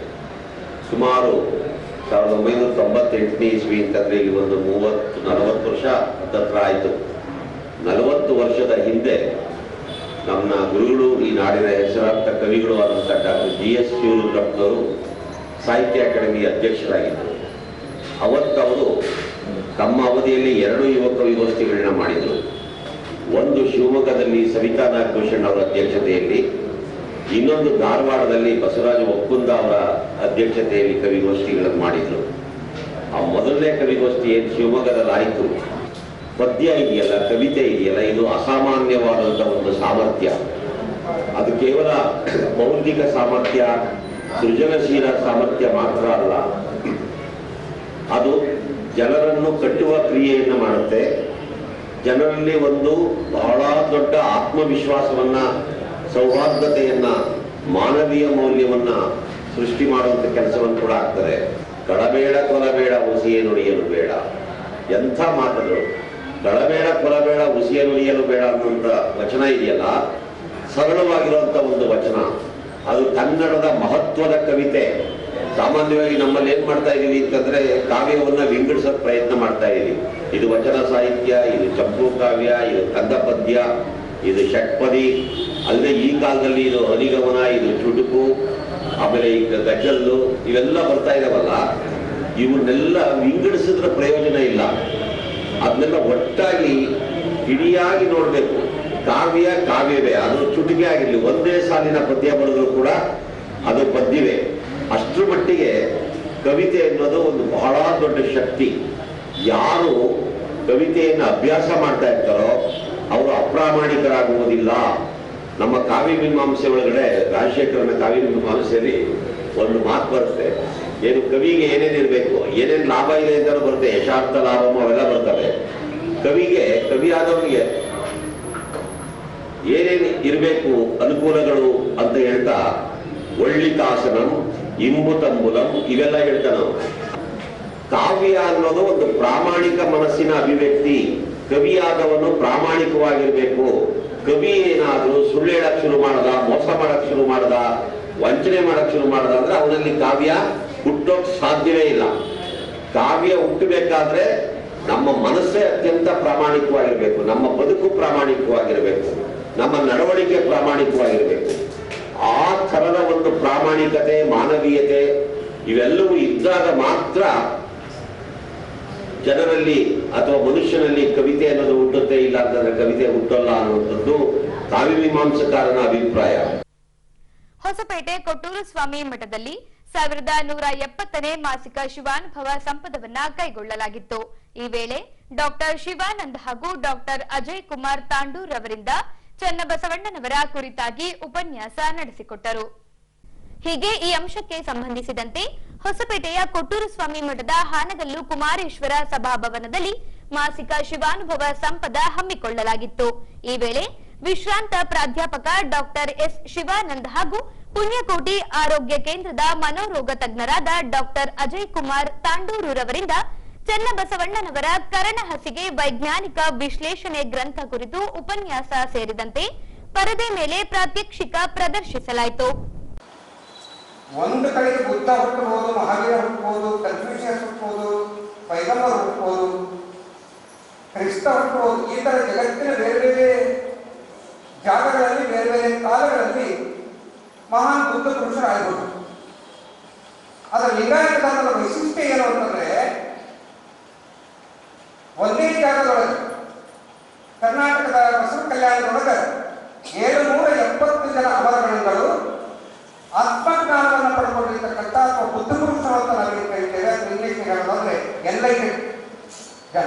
ಸುಮಾರು 1998ನೇ ಇಸ್ವಿ ಅಂತಂದ್ರೆ ಇಲ್ಲಿ ಒಂದು 30-40 ವರ್ಷ ಹತ್ತತ್ರ ಆಯಿತು. 40 ವರ್ಷದ ಹಿಂದೆ ನಮ್ಮ ಗುರುಗಳು, ಈ ನಾಡಿನ ಹೆಸರಾಂತ ಕವಿಗಳು ಆದಂಥ ಡಾಕ್ಟರ್ GS ಶಿವರುದ್ರಪ್ಪನವರು ಸಾಹಿತ್ಯ ಅಕಾಡೆಮಿ ಅಧ್ಯಕ್ಷರಾಗಿದ್ದರು. ಅವತ್ತವರು ತಮ್ಮ ಅವಧಿಯಲ್ಲಿ 2 ಯುವ ಕವಿಗೋಷ್ಠಿಗಳನ್ನ ಮಾಡಿದರು. ಒಂದು ಶಿವಮೊಗ್ಗದಲ್ಲಿ ಸವಿತಾ ನಾಗಭೂಷಣ್ ಅವರ ಅಧ್ಯಕ್ಷತೆಯಲ್ಲಿ, ಇನ್ನೊಂದು ಧಾರವಾಡದಲ್ಲಿ ಬಸವರಾಜ ಒಕ್ಕುಂದ ಅವರ ಅಧ್ಯಕ್ಷತೆಯಲ್ಲಿ ಕವಿಗೋಷ್ಠಿಗಳನ್ನು ಮಾಡಿದರು. ಆ ಮೊದಲನೇ ಕವಿಗೋಷ್ಠಿ ಏನು ಶಿವಮೊಗ್ಗದಲ್ಲಿ ಆಯಿತು, ಪದ್ಯ ಇದೆಯಲ್ಲ, ಕವಿತೆ ಇದೆಯಲ್ಲ, ಇದು ಅಸಾಮಾನ್ಯವಾದಂಥ ಒಂದು ಸಾಮರ್ಥ್ಯ. ಅದು ಕೇವಲ ಬೌದ್ಧಿಕ ಸಾಮರ್ಥ್ಯ, ಸೃಜನಶೀಲ ಸಾಮರ್ಥ್ಯ ಮಾತ್ರ ಅಲ್ಲ, ಅದು ಜನರನ್ನು ಕಟ್ಟುವ ಕ್ರಿಯೆಯನ್ನು ಮಾಡುತ್ತೆ. ಜನರಲ್ಲಿ ಒಂದು ಬಹಳ ದೊಡ್ಡ ಆತ್ಮವಿಶ್ವಾಸವನ್ನ, ಸೌಹಾರ್ದತೆಯನ್ನ, ಮಾನವೀಯ ಮೌಲ್ಯವನ್ನ ಸೃಷ್ಟಿ ಮಾಡುವಂತ ಕೆಲಸವನ್ನು ಕೂಡ ಆಗ್ತದೆ. ಕಳಬೇಡ ಕೊಲಬೇಡ ಹುಸಿಯೇ ನುಡಿಯಲು ಬೇಡ, ಎಂಥ ಮಾತುಗಳು! ಕಳಬೇಡ ಕೊಲಬೇಡ ಹುಸಿಯೇ ನುಡಿಯಲು ಬೇಡ ಅನ್ನುವಂಥ ವಚನ ಇದೆಯಲ್ಲ, ಸರಳವಾಗಿರುವಂತ ಒಂದು ವಚನ. ಅದು ಕನ್ನಡದ ಮಹತ್ವದ ಕವಿತೆ. ಸಾಮಾನ್ಯವಾಗಿ ನಮ್ಮಲ್ಲಿ ಏನ್ ಮಾಡ್ತಾ ಇದೀವಿ ಅಂತಂದ್ರೆ ಕಾವ್ಯವನ್ನ ವಿಂಗಡಿಸೋಕೆ ಪ್ರಯತ್ನ ಮಾಡ್ತಾ ಇದೀವಿ. ಇದು ವಚನ ಸಾಹಿತ್ಯ, ಇದು ಚಂಪು ಕಾವ್ಯ, ಇದು ಕಂದ ಪದ್ಯ, ಇದು ಷಟ್ಪದಿ, ಅಲ್ಲದೆ ಈ ಕಾಲದಲ್ಲಿ ಇದು ಹನಿಗಮನ, ಇದು ಚುಟುಕು, ಆಮೇಲೆ ಈಗ ಗಜಲ್ಲು, ಇವೆಲ್ಲ ಬರ್ತಾ ಇದಾವಲ್ಲ, ಇವನ್ನೆಲ್ಲ ವಿಂಗಡಿಸಿದ್ರೆ ಪ್ರಯೋಜನ ಇಲ್ಲ. ಅದನ್ನೆಲ್ಲ ಒಟ್ಟಾಗಿ ಇಡಿಯಾಗಿ ನೋಡ್ಬೇಕು. ಕಾವ್ಯ ಕಾವ್ಯವೇ, ಅದು ಚುಟುಕೆ ಆಗಿರ್ಲಿ, ಒಂದೇ ಸಾಲಿನ ಪದ್ಯ ಬರೆದ್ರು ಕೂಡ ಅದು ಪದ್ಯವೇ. ಅಷ್ಟರ ಮಟ್ಟಿಗೆ ಕವಿತೆ ಅನ್ನೋದು ಒಂದು ಬಹಳ ದೊಡ್ಡ ಶಕ್ತಿ. ಯಾರು ಕವಿತೆಯನ್ನು ಅಭ್ಯಾಸ ಮಾಡ್ತಾ ಇರ್ತಾರೋ ಅವರು ಅಪ್ರಾಮಾಣಿಕರಾಗುವುದಿಲ್ಲ. ನಮ್ಮ ಕಾವ್ಯ ಮೀಮಾಂಸೆ ಒಳಗಡೆ, ರಾಜಶೇಖರನ ಕಾವ್ಯ ಮೀಮಾಂಸೆಯಲ್ಲಿ ಒಂದು ಮಾತು ಬರುತ್ತೆ, ಏನು ಕವಿಗೆ ಏನೇನಿರ್ಬೇಕು, ಏನೇನು ಲಾಭ ಇದೆ ಅಂತ ಬರುತ್ತೆ, ಯಶಾರ್ಥ ಲಾಭ ಅವೆಲ್ಲ ಬರ್ತವೆ. ಕವಿ ಆದವನಿಗೆ ಏನೇನು ಇರಬೇಕು ಅನುಕೂಲಗಳು ಅಂತ ಹೇಳ್ತಾ ಒಳ್ಳಿತಾಸನಂ, ಇಂಬುತಂಬುಲಂ ಇವೆಲ್ಲ ಹೇಳ್ತಾನೆ. ಕಾವ್ಯ ಅನ್ನೋದು ಒಂದು ಪ್ರಾಮಾಣಿಕ ಮನಸ್ಸಿನ ಅಭಿವ್ಯಕ್ತಿ. ಕವಿಯಾದವನು ಪ್ರಾಮಾಣಿಕವಾಗಿರ್ಬೇಕು. ಕವಿ ಏನಾದ್ರೂ ಸುಳ್ಳು ಹೇಳಕ್ ಶುರು ಮಾಡದ, ಮೋಸ ಮಾಡಕ್ ಶುರು ಮಾಡದ, ವಂಚನೆ ಮಾಡಕ್ ಶುರು ಮಾಡದ ಅಂದ್ರೆ ಅವನಲ್ಲಿ ಕಾವ್ಯ ಹುಟ್ಟೋಕ್ ಸಾಧ್ಯವೇ ಇಲ್ಲ. ಕಾವ್ಯ ಹುಟ್ಟಬೇಕಾದ್ರೆ ನಮ್ಮ ಮನಸ್ಸೇ ಅತ್ಯಂತ ಪ್ರಾಮಾಣಿಕವಾಗಿರ್ಬೇಕು, ನಮ್ಮ ಬದುಕು ಪ್ರಾಮಾಣಿಕವಾಗಿರ್ಬೇಕು, ನಮ್ಮ ನಡವಳಿಕೆ ಪ್ರಾಮಾಣಿಕವಾಗಿರ್ಬೇಕು. ಆ ಥರದ ಒಂದು ಪ್ರಾಮಾಣಿಕತೆ, ಮಾನವೀಯತೆ ಇವೆಲ್ಲವೂ ಇದ್ದಾಗ ಮಾತ್ರ ಜನರಲ್ಲಿ ಅಥವಾ ಮನುಷ್ಯನಲ್ಲಿ ಕವಿತೆ ಅನ್ನೋದು ಹುಟ್ಟುತ್ತೆ. ಇಲ್ಲ ಅಂತಂದ್ರೆ ಕವಿತೆ ಹುಟ್ಟಲ್ಲ ಅನ್ನುವಂಥದ್ದು ಕಾವ್ಯ ಮೀಮಾಂಸಕಾರನ ಅಭಿಪ್ರಾಯ. ಹೊಸಪೇಟೆ ಕೊಟ್ಟೂರು ಸ್ವಾಮಿ ಮಠದಲ್ಲಿ 1170ನೇ ಮಾಸಿಕ ಶಿವಾನುಭವ ಸಂಪದವನ್ನ ಕೈಗೊಳ್ಳಲಾಗಿತ್ತು. ಈ ವೇಳೆ ಡಾಕ್ಟರ್ ಶಿವಾನಂದ್ ಹಾಗೂ ಡಾಕ್ಟರ್ ಅಜಯ್ ಕುಮಾರ್ ತಾಂಡೂರ್ ಅವರಿಂದ ಚನ್ನಬಸವಣ್ಣನವರ ಕುರಿತಾಗಿ ಉಪನ್ಯಾಸ ನಡೆಸಿಕೊಟ್ಟರು. ಹೀಗೆ ಈ ಅಂಶಕ್ಕೆ ಸಂಬಂಧಿಸಿದಂತೆ ಹೊಸಪೇಟೆಯ ಕೊಟ್ಟೂರು ಸ್ವಾಮಿ ಮಠದ ಹಾನಗಲ್ಲು ಕುಮಾರೇಶ್ವರ ಸಭಾಭವನದಲ್ಲಿ ಮಾಸಿಕ ಶಿವಾನುಭವ ಸಂಪದ ಹಮ್ಮಿಕೊಳ್ಳಲಾಗಿತ್ತು. ಈ ವೇಳೆ ವಿಶ್ರಾಂತ ಪ್ರಾಧ್ಯಾಪಕ ಡಾಕ್ಟರ್ ಎಸ್ ಶಿವಾನಂದ್ ಹಾಗೂ ಪುಣ್ಯಕೋಟಿ ಆರೋಗ್ಯ ಕೇಂದ್ರದ ಮನೋರೋಗ ತಜ್ಞರಾದ ಡಾಕ್ಟರ್ ಅಜಯ್ ಕುಮಾರ್ ತಾಂಡೂರವರಿಂದ ಚನ್ನಬಸವಣ್ಣನವರ ಕರಣಹಸಿಗೆ ವೈಜ್ಞಾನಿಕ ವಿಶ್ಲೇಷಣೆ ಗ್ರಂಥ ಕುರಿತು ಉಪನ್ಯಾಸ ಸೇರಿದಂತೆ ಪರದೆ ಮೇಲೆ ಪ್ರಾತ್ಯಕ್ಷಿಕ ಪ್ರದರ್ಶಿಸಲಾಯಿತು. ಒಂದು ಕಡೆಗೆ ಬುದ್ಧ ಹುಟ್ಟಬಹುದು, ಮಹಾವೀರ ಹುಟ್ಟಬಹುದು, ಕನ್ಫ್ಯೂಷಿಯಸ್ ಹುಟ್ಟಬಹುದು, ಪೈಗಂಬರ್ ಹುಟ್ಟಬಹುದು, ಕ್ರಿಸ್ತ ಹುಟ್ಟಬಹುದು. ಈ ತರ ಜಗತ್ತಿನ ಬೇರೆ ಬೇರೆ ಜಾಗಗಳಲ್ಲಿ ಬೇರೆ ಬೇರೆ ಕಾಲಗಳಲ್ಲಿ ಮಹಾನ್ ಬುದ್ಧ ಪುರುಷರಾಗಬಹುದು. ಅದರ ಲಿಂಗಾಯತ ಧರ್ಮದ ವೈಶಿಷ್ಟ್ಯ ಏನು ಅಂತಂದ್ರೆ, ಒಂದೇ ಜಾಗದೊಳಗೆ ಕರ್ನಾಟಕದ ಬಸವ ಕಲ್ಯಾಣದೊಳಗೆ 770 ಜನ ಅವರಗಣಗಳು ಆತ್ಮಜ್ಞಾನವನ್ನು ಪಡ್ಕೊಂಡಿರ್ತಕ್ಕಂಥ ಅಥವಾ ಬುದ್ಧ ಪುರುಷರು ಅಂತ ನಾವೇನು ಕರಿತೇವೆ, ಅದು ಇಂಗ್ಲಿಷ್ ಹೇಳೋದಾದ್ರೆ ಎನ್ಲೈಟೆಡ್ ಜನ.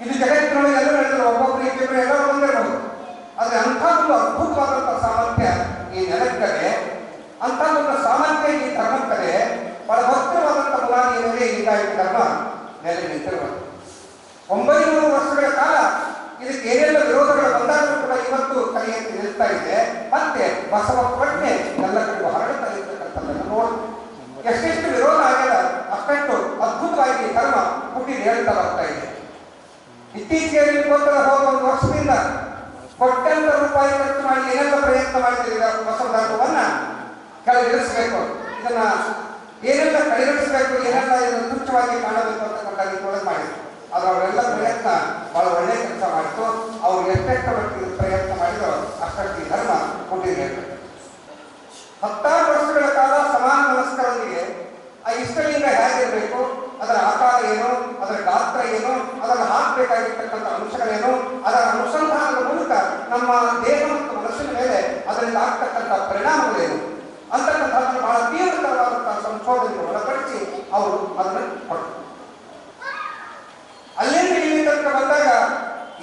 ಇದು ಜಗತ್ತಿನೊಳಗೆ ಎಲ್ಲ ಹೇಳಿದ್ರೆ ಒಬ್ಬೊಬ್ಬರು ಇಬ್ಬರು ಎಲ್ಲರೂ ಬಂದಿರಬಹುದು. ಆದ್ರೆ ಅಂಥದ್ದೊಂದು ಅದ್ಭುತವಾದಂತಹ ಸಾಮರ್ಥ್ಯ ಈ ನೆಲಕ್ಕದೆ, ಅಂಥದ್ದೊಂದು ಸಾಮರ್ಥ್ಯ ಈ ಧರ್ಮಕ್ಕದೆ ಬಹಳ ಭದ್ರವಾದಂತಹ ಬುನಾದಿಯ ಮೇಲೆ ಈ ಲಿಂಗಾಯತ ಧರ್ಮ ನೆಲೆ ನಿಂತಿರಬಹುದು. 900 ವರ್ಷಗಳ ಕಾಲ ಇದಕ್ಕೆ ಏನೆಲ್ಲ ವಿರೋಧಗಳು ಬಂದಾಗಲೂ ಕೂಡ ಇವತ್ತು ಕಲಿಯಂತೆ ನಿಲ್ತಾ ಇದೆ. ಮತ್ತೆ ಬಸವ ಪ್ರಜ್ಞೆ ಎಲ್ಲ ಕಡೆ ಹರಡುತ್ತಾ ಇರ್ತಕ್ಕಂಥದ್ದನ್ನು ನೋಡಿ ಎಷ್ಟೆಷ್ಟು ವಿರೋಧ ಆಗ್ಯದ, ಅಷ್ಟೆಷ್ಟು ಅದ್ಭುತವಾಗಿ ಧರ್ಮ ಹುಟ್ಟಿ ಹೇಳ್ತಾ ಬರ್ತಾ ಇದೆ. ಇತ್ತೀಚೆಗೆ ಹೋದ 1 ವರ್ಷದಿಂದ ಕೋಟ್ಯಾಂತರ ರೂಪಾಯಿ ಖರ್ಚು ಮಾಡಿ ಏನೆಲ್ಲ ಪ್ರಯತ್ನ ಮಾಡಿದ್ದೀವಿ ಬಸವ ಧರ್ಮವನ್ನ ಕೆಳಗಿಳಿಸಬೇಕು, ಇದನ್ನ ಏನೆಲ್ಲ ಕಡೆಗಣಿಸಬೇಕು, ಏನೆಲ್ಲ ಇದನ್ನು ತುಚ್ಛವಾಗಿ ಕಾಣಬೇಕು ಅಂತಕ್ಕಂಥ ರೀತಿಯೊಳಗೆ ಮಾಡಿದ್ರು. ಅದು ಅವರೆಲ್ಲ ಪ್ರಯತ್ನ ಬಹಳ ಒಳ್ಳೆ ಕೆಲಸ ಮಾಡಿತು. ಅವ್ರು ಎಷ್ಟೆಷ್ಟು ಮಟ್ಟಿಗೆ ಪ್ರಯತ್ನ ಮಾಡಿದ್ರು ಅಷ್ಟಕ್ಕೆ ಈ ಧರ್ಮ ಹುಟ್ಟಿದೆ. 10 ವರ್ಷಗಳ ಕಾಲ ಸಮಾನ ಮನಸ್ಕರೊಂದಿಗೆ ಆ ಇಷ್ಟಲಿಂಗ ಹೇಗಿರಬೇಕು, ಅದರ ಆಕಾರ ಏನು, ಅದರ ಗಾತ್ರ ಏನು, ಅದನ್ನು ಹಾಕಬೇಕಾಗಿರ್ತಕ್ಕಂಥ ಅಂಶಗಳೇನು, ಅದರ ಅನುಸಂಧಾನದ ಮೂಲಕ ನಮ್ಮ ದೇಹ ಮತ್ತು ಮನಸ್ಸಿನ ಮೇಲೆ ಅದರಿಂದ ಆಗ್ತಕ್ಕಂಥ ಪರಿಣಾಮಗಳೇನು ಅಂತಕ್ಕಂಥದ್ದನ್ನು ಬಹಳ ತೀವ್ರತರವಾದಂತಹ ಸಂಶೋಧನೆಗೆ ಒಳಪಡಿಸಿ ಅವರು ಅದನ್ನು ಕೊಟ್ಟರು. ಅಲ್ಲಿಂದ ಇಲ್ಲಿ ತನಕ ಬಂದಾಗ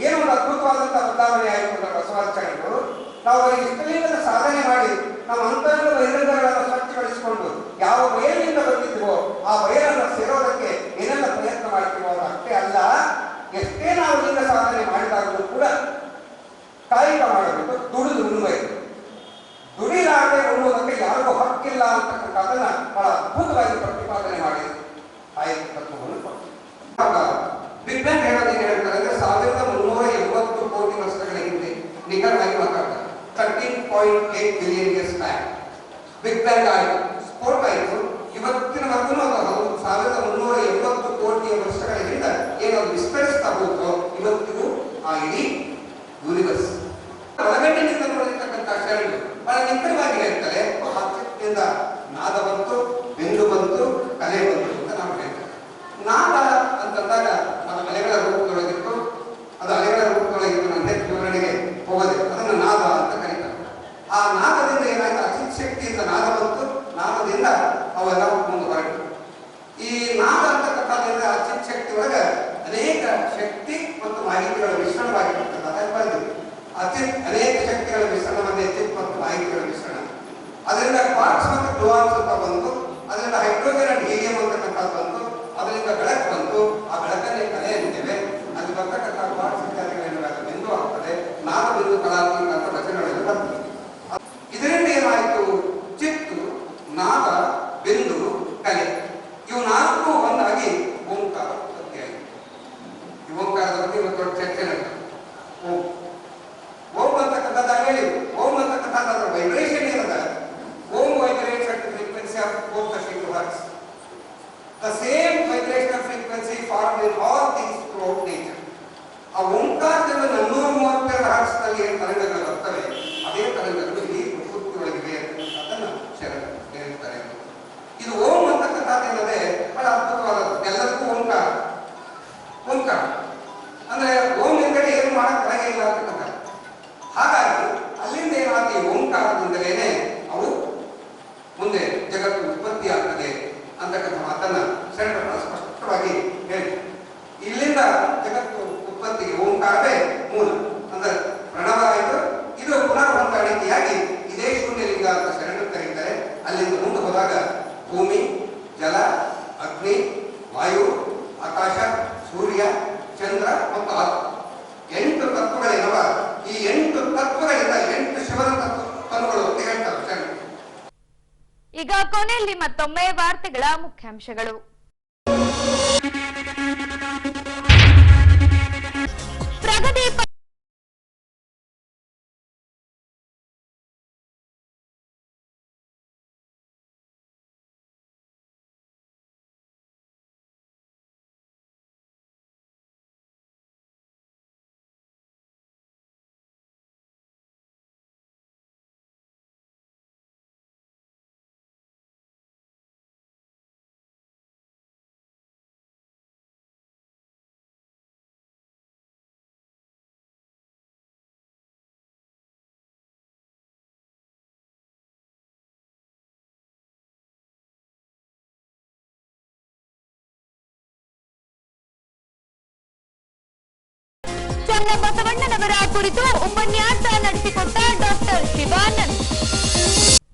ಏನೋ ಒಂದು ಅದ್ಭುತವಾದಂತಹ ಬದಲಾವಣೆ ಆಯಿತು ನಮ್ಮ ಬಸವಾಚಾರ್ಯರು. ನಾವು ಅವರಿಗೆ ಇಷ್ಟಲಿಂಗದ ಸಾಧನೆ ಮಾಡಿ ನಮ್ಮ ಅಂತರಂಗ ಬಹಿರಂಗಗಳನ್ನು ಸ್ವಚ್ಛಗೊಳಿಸಿಕೊಂಡು ಯಾವ ಬಯಲಿನಿಂದ ಬಂದಿದ್ದೀವೋ ಆ ಬಯಲನ್ನು ಸೇರೋದಕ್ಕೆ ಏನೆಲ್ಲ ಪ್ರಯತ್ನ ಮಾಡ್ತೀವೋ ಅದು ಅಷ್ಟೇ ಅಲ್ಲ, ಎಷ್ಟೇ ನಾವು ಲಿಂಗ ಸಾಧನೆ ಮಾಡಿದಾಗಲೂ ಕೂಡ ಕಾಯಿಕ ಮಾಡಬೇಕು, ದುಡಿದು ಉಣ್ಣಬೇಕು. ದುಡಿಲಾರದೆ ಉಣ್ಣುವುದಕ್ಕೆ ಯಾರಿಗೂ ಹಕ್ಕಿಲ್ಲ ಅಂತಕ್ಕಂಥದ್ದನ್ನ ಬಹಳ ಅದ್ಭುತವಾಗಿ ಪ್ರತಿಪಾದನೆ ಮಾಡಿ ಕಾಯಿಕ ತತ್ವವನ್ನು ಕೊಟ್ಟು ವಿಜ್ಞಾನ ಹೇಳೋದೇನು ಹೇಳ್ತಾರೆ ಅಂದ್ರೆ 1380 ಕೋಟಿ ವರ್ಷಗಳ ಹಿಂದೆ ನಿಖರವಾಗಿ ಮಾತಾಡ್ತಾರೆ. 13.8 billion years back big bang ಆಯಿತು, ಸ್ಫೋಟ ಆಯಿತು. ಇವತ್ತಿನವರೆಗೂ 1380 ಕೋಟಿ ವರ್ಷಗಳ ಹಿಂದೆ ಏನದು ವಿಸ್ತರಿಸ್ತಾ ಹೋಗುತ್ತೋ ಇವತ್ತಿಗೂ ಆ ಇಡೀ ಯೂನಿವರ್ಸ್ ಒಳಗಟ್ಟಿನಿಂದ ನೋಡಿರ್ತಕ್ಕಂಥ ಶರಣರು ಬಹಳ ನಿಖರವಾಗಿ ಹೇಳ್ತಾರೆ. ಹಾಸ್ಯದಿಂದ ನಾದ ಬಂತು, ಬಿಂದು ಬಂತು, ಕಲೆ ಬಂತು ಅಂತ ನಾವು ಹೇಳ್ತೇವೆ. ನಾದ ಅಂತಂದಾಗ ಅದು ಅಲೆಗಳ ರೂಪದೊಳಗಿತ್ತು, ಅದು ಅಲೆಗಳ ರೂಪದೊಳಗಿತ್ತು. ನನ್ನ ಹೆಚ್ಚು ವಿವರಣೆಗೆ ಹೋಗೋದೆ, ಅದನ್ನು ನಾದ ಅಂತ ಕರೀತಾರೆ. ಆ ನಾದದಿಂದ ಏನಾಯ್ತು, ಅಚಿತ್ ಶಕ್ತಿಯಿಂದ ನಾದ ಬಂತು, ನಾದದಿಂದ ಅವೆಲ್ಲ ಮುಂದೆ ಹೊರಟು. ಈ ನಾದ ಅಂತಕ್ಕಂಥದ್ರಿಂದ ಅಚಿತ್ ಶಕ್ತಿ ಒಳಗೆ ಅನೇಕ ಶಕ್ತಿ ಮತ್ತು ಮಾಹಿತಿಗಳ ಮಿಶ್ರಣವಾಗಿರ್ತಕ್ಕಂಥ ಬಂದಿದೆ. ಅನೇಕ ಶಕ್ತಿಗಳ ಮಿಶ್ರಣವನ್ನೇ ಚಿತ್ ಮತ್ತು ಮಾಹಿತಿಗಳ ಮಿಶ್ರಣ. ಅದರಿಂದ ಕ್ವಾರ್ಟ್ಸ್ ಮತ್ತು ಗ್ಲೂಯಾನ್ಸ್ ಅಂತ ಬಂತು, ಅದರಿಂದ ಹೈಡ್ರೋಜನ್ ಅಂಡ್ ಹೀಲಿಯಂ ಅಂತಕ್ಕಂಥದ್ದು ಬಂತು, ಅದರಿಂದ ಬೆಳಕು ಬಂತು. ಆ ಬೆಳಕನ್ನೇ ಕಲೆ ಅಂತೇವೆ. ಅಲ್ಲಿ ಬರ್ತಕ್ಕಂಥ ಕ್ವಾರ್ಟ್ಸ್ ಇತ್ಯಾದಿಗಳೇನಾಗ ಬಿಂದು ಆಗ್ತದೆ, ನಾದ ಬಿಂದು ಕಲಾತ್ಮಕ ಅಂತ ವಚನಗಳೆಲ್ಲ ಬರ್ತದೆ. ಇದರಿಂದ ಏನಾಯಿತು, ಚಿತ್ತು, ನಾದ, ಬಿಂದು, ಕಲೆ ಇವು 4 ಒಂದಾಗಿ ಓಂಕಾರ ಉತ್ಪತ್ತಿಯಾಯಿತು. ಈ ಓಂಕಾರದ ಬಗ್ಗೆ ಇವತ್ತು ದೊಡ್ಡ ಚರ್ಚೆ ನಡೆಯುತ್ತೆ. ಓಂ ಅಂತಕ್ಕಂಥದ್ದು ಹೇಳಿ, ಓಂ ಅಂತಕ್ಕಂಥದ್ದು ವೈಬ್ರೇಷನ್ ಏನದ, Om vibrates at the frequency of 432 hertz. The same vibrational frequency formed in all things throughout nature. ಆ ಓಂಕಾರದಿಂದ 432 ಹರ್ಟ್ಸ್ ನಲ್ಲಿ ಏನು ತರಂಗಗಳು ಬರ್ತವೆ, ಅದೇ ತರಂಗಗಳು ಇಡೀ ಪ್ರಕೃತಿಯೊಳಗಿವೆ ಅಂತಕ್ಕಂಥದ್ದನ್ನು ಶರಣರು ಹೇಳ್ತಾರೆ. ಇದು ಓಂ ಅಂತಕ್ಕಂಥದ್ದೇನದೆ ಬಹಳ ಅದ್ಭುತವಾದದ್ದು. ಎಲ್ಲದಕ್ಕೂ ಓಂಕಾರ. ಓಂಕಾರ ಅಂದ್ರೆ ಓಂ ಎಂದರೆ ಏನು ಮಾಡಕ್ ಬರಗೆ ಇಲ್ಲ ಅಂತಕ್ಕಂಥ. ಹಾಗಾಗಿ ಅಲ್ಲಿಂದ ಏನಾಗಿ ಓಂಕಾರದಿಂದಲೇ ಅವು ಮುಂದೆ ಜಗತ್ತು ಉತ್ಪತ್ತಿ ಆಗ್ತದೆ ಅಂತಕ್ಕಂಥ ಮಾತನ್ನ ಶರಣರು ಸ್ಪಷ್ಟವಾಗಿ ಹೇಳಿ, ಇಲ್ಲಿಂದ ಜಗತ್ತು ಉತ್ಪತ್ತಿಗೆ ಓಂಕಾರವೇ ಮೂಲ ಅಂದ್ರೆ ಪ್ರಣವ ಆಯಿತು. ಇದು ಪುನರ್ ಹೊಂದಾಣಿಕೆಯಾಗಿ ಇದೇ ಶೂನ್ಯಲಿಂಗ ಅಂತ ಶರಣರು ಕರೀತಾರೆ. ಅಲ್ಲಿಂದ ಮುಂದೆ ಹೋದಾಗ ಭೂಮಿ, ಜಲ, ಅಗ್ನಿ, ವಾಯು, ಆಕಾಶ, ಸೂರ್ಯ, ಚಂದ್ರ ಮತ್ತು ಆತ್ಮ 8 ತತ್ವಗಳೇನವ, ಈ 8 ತತ್ವಗಳಿಂದ 8 ಶಿವನ ತತ್ವಗಳು ಅಂತ ಹೇಳ್ತಾರೆ ಶರಣರು. ಈಗ ಕೊನೆಯಲ್ಲಿ ಮತ್ತೊಮ್ಮೆ ವಾರ್ತೆಗಳ ಮುಖ್ಯಾಂಶಗಳು. ಪ್ರಗತಿ ಚನ್ನಬಸವಣ್ಣನವರ ಕುರಿತು ಉಪನ್ಯಾಸ ನಡೆಸಿಕೊಟ್ಟ ಡಾಕ್ಟರ್ ಶಿವಾನಂದ್.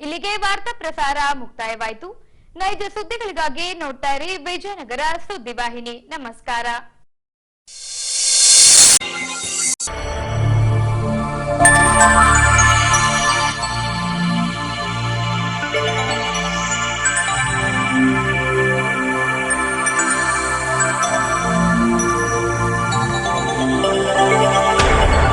ಇಲ್ಲಿಗೆ ವಾರ್ತಾ ಪ್ರಸಾರ ಮುಕ್ತಾಯವಾಯಿತು. ನೈಜ ಸುದ್ದಿಗಳಿಗಾಗಿ ನೋಡ್ತಾ ಇರಿ ವಿಜಯನಗರ ಸುದ್ದಿವಾಹಿನಿ. ನಮಸ್ಕಾರ.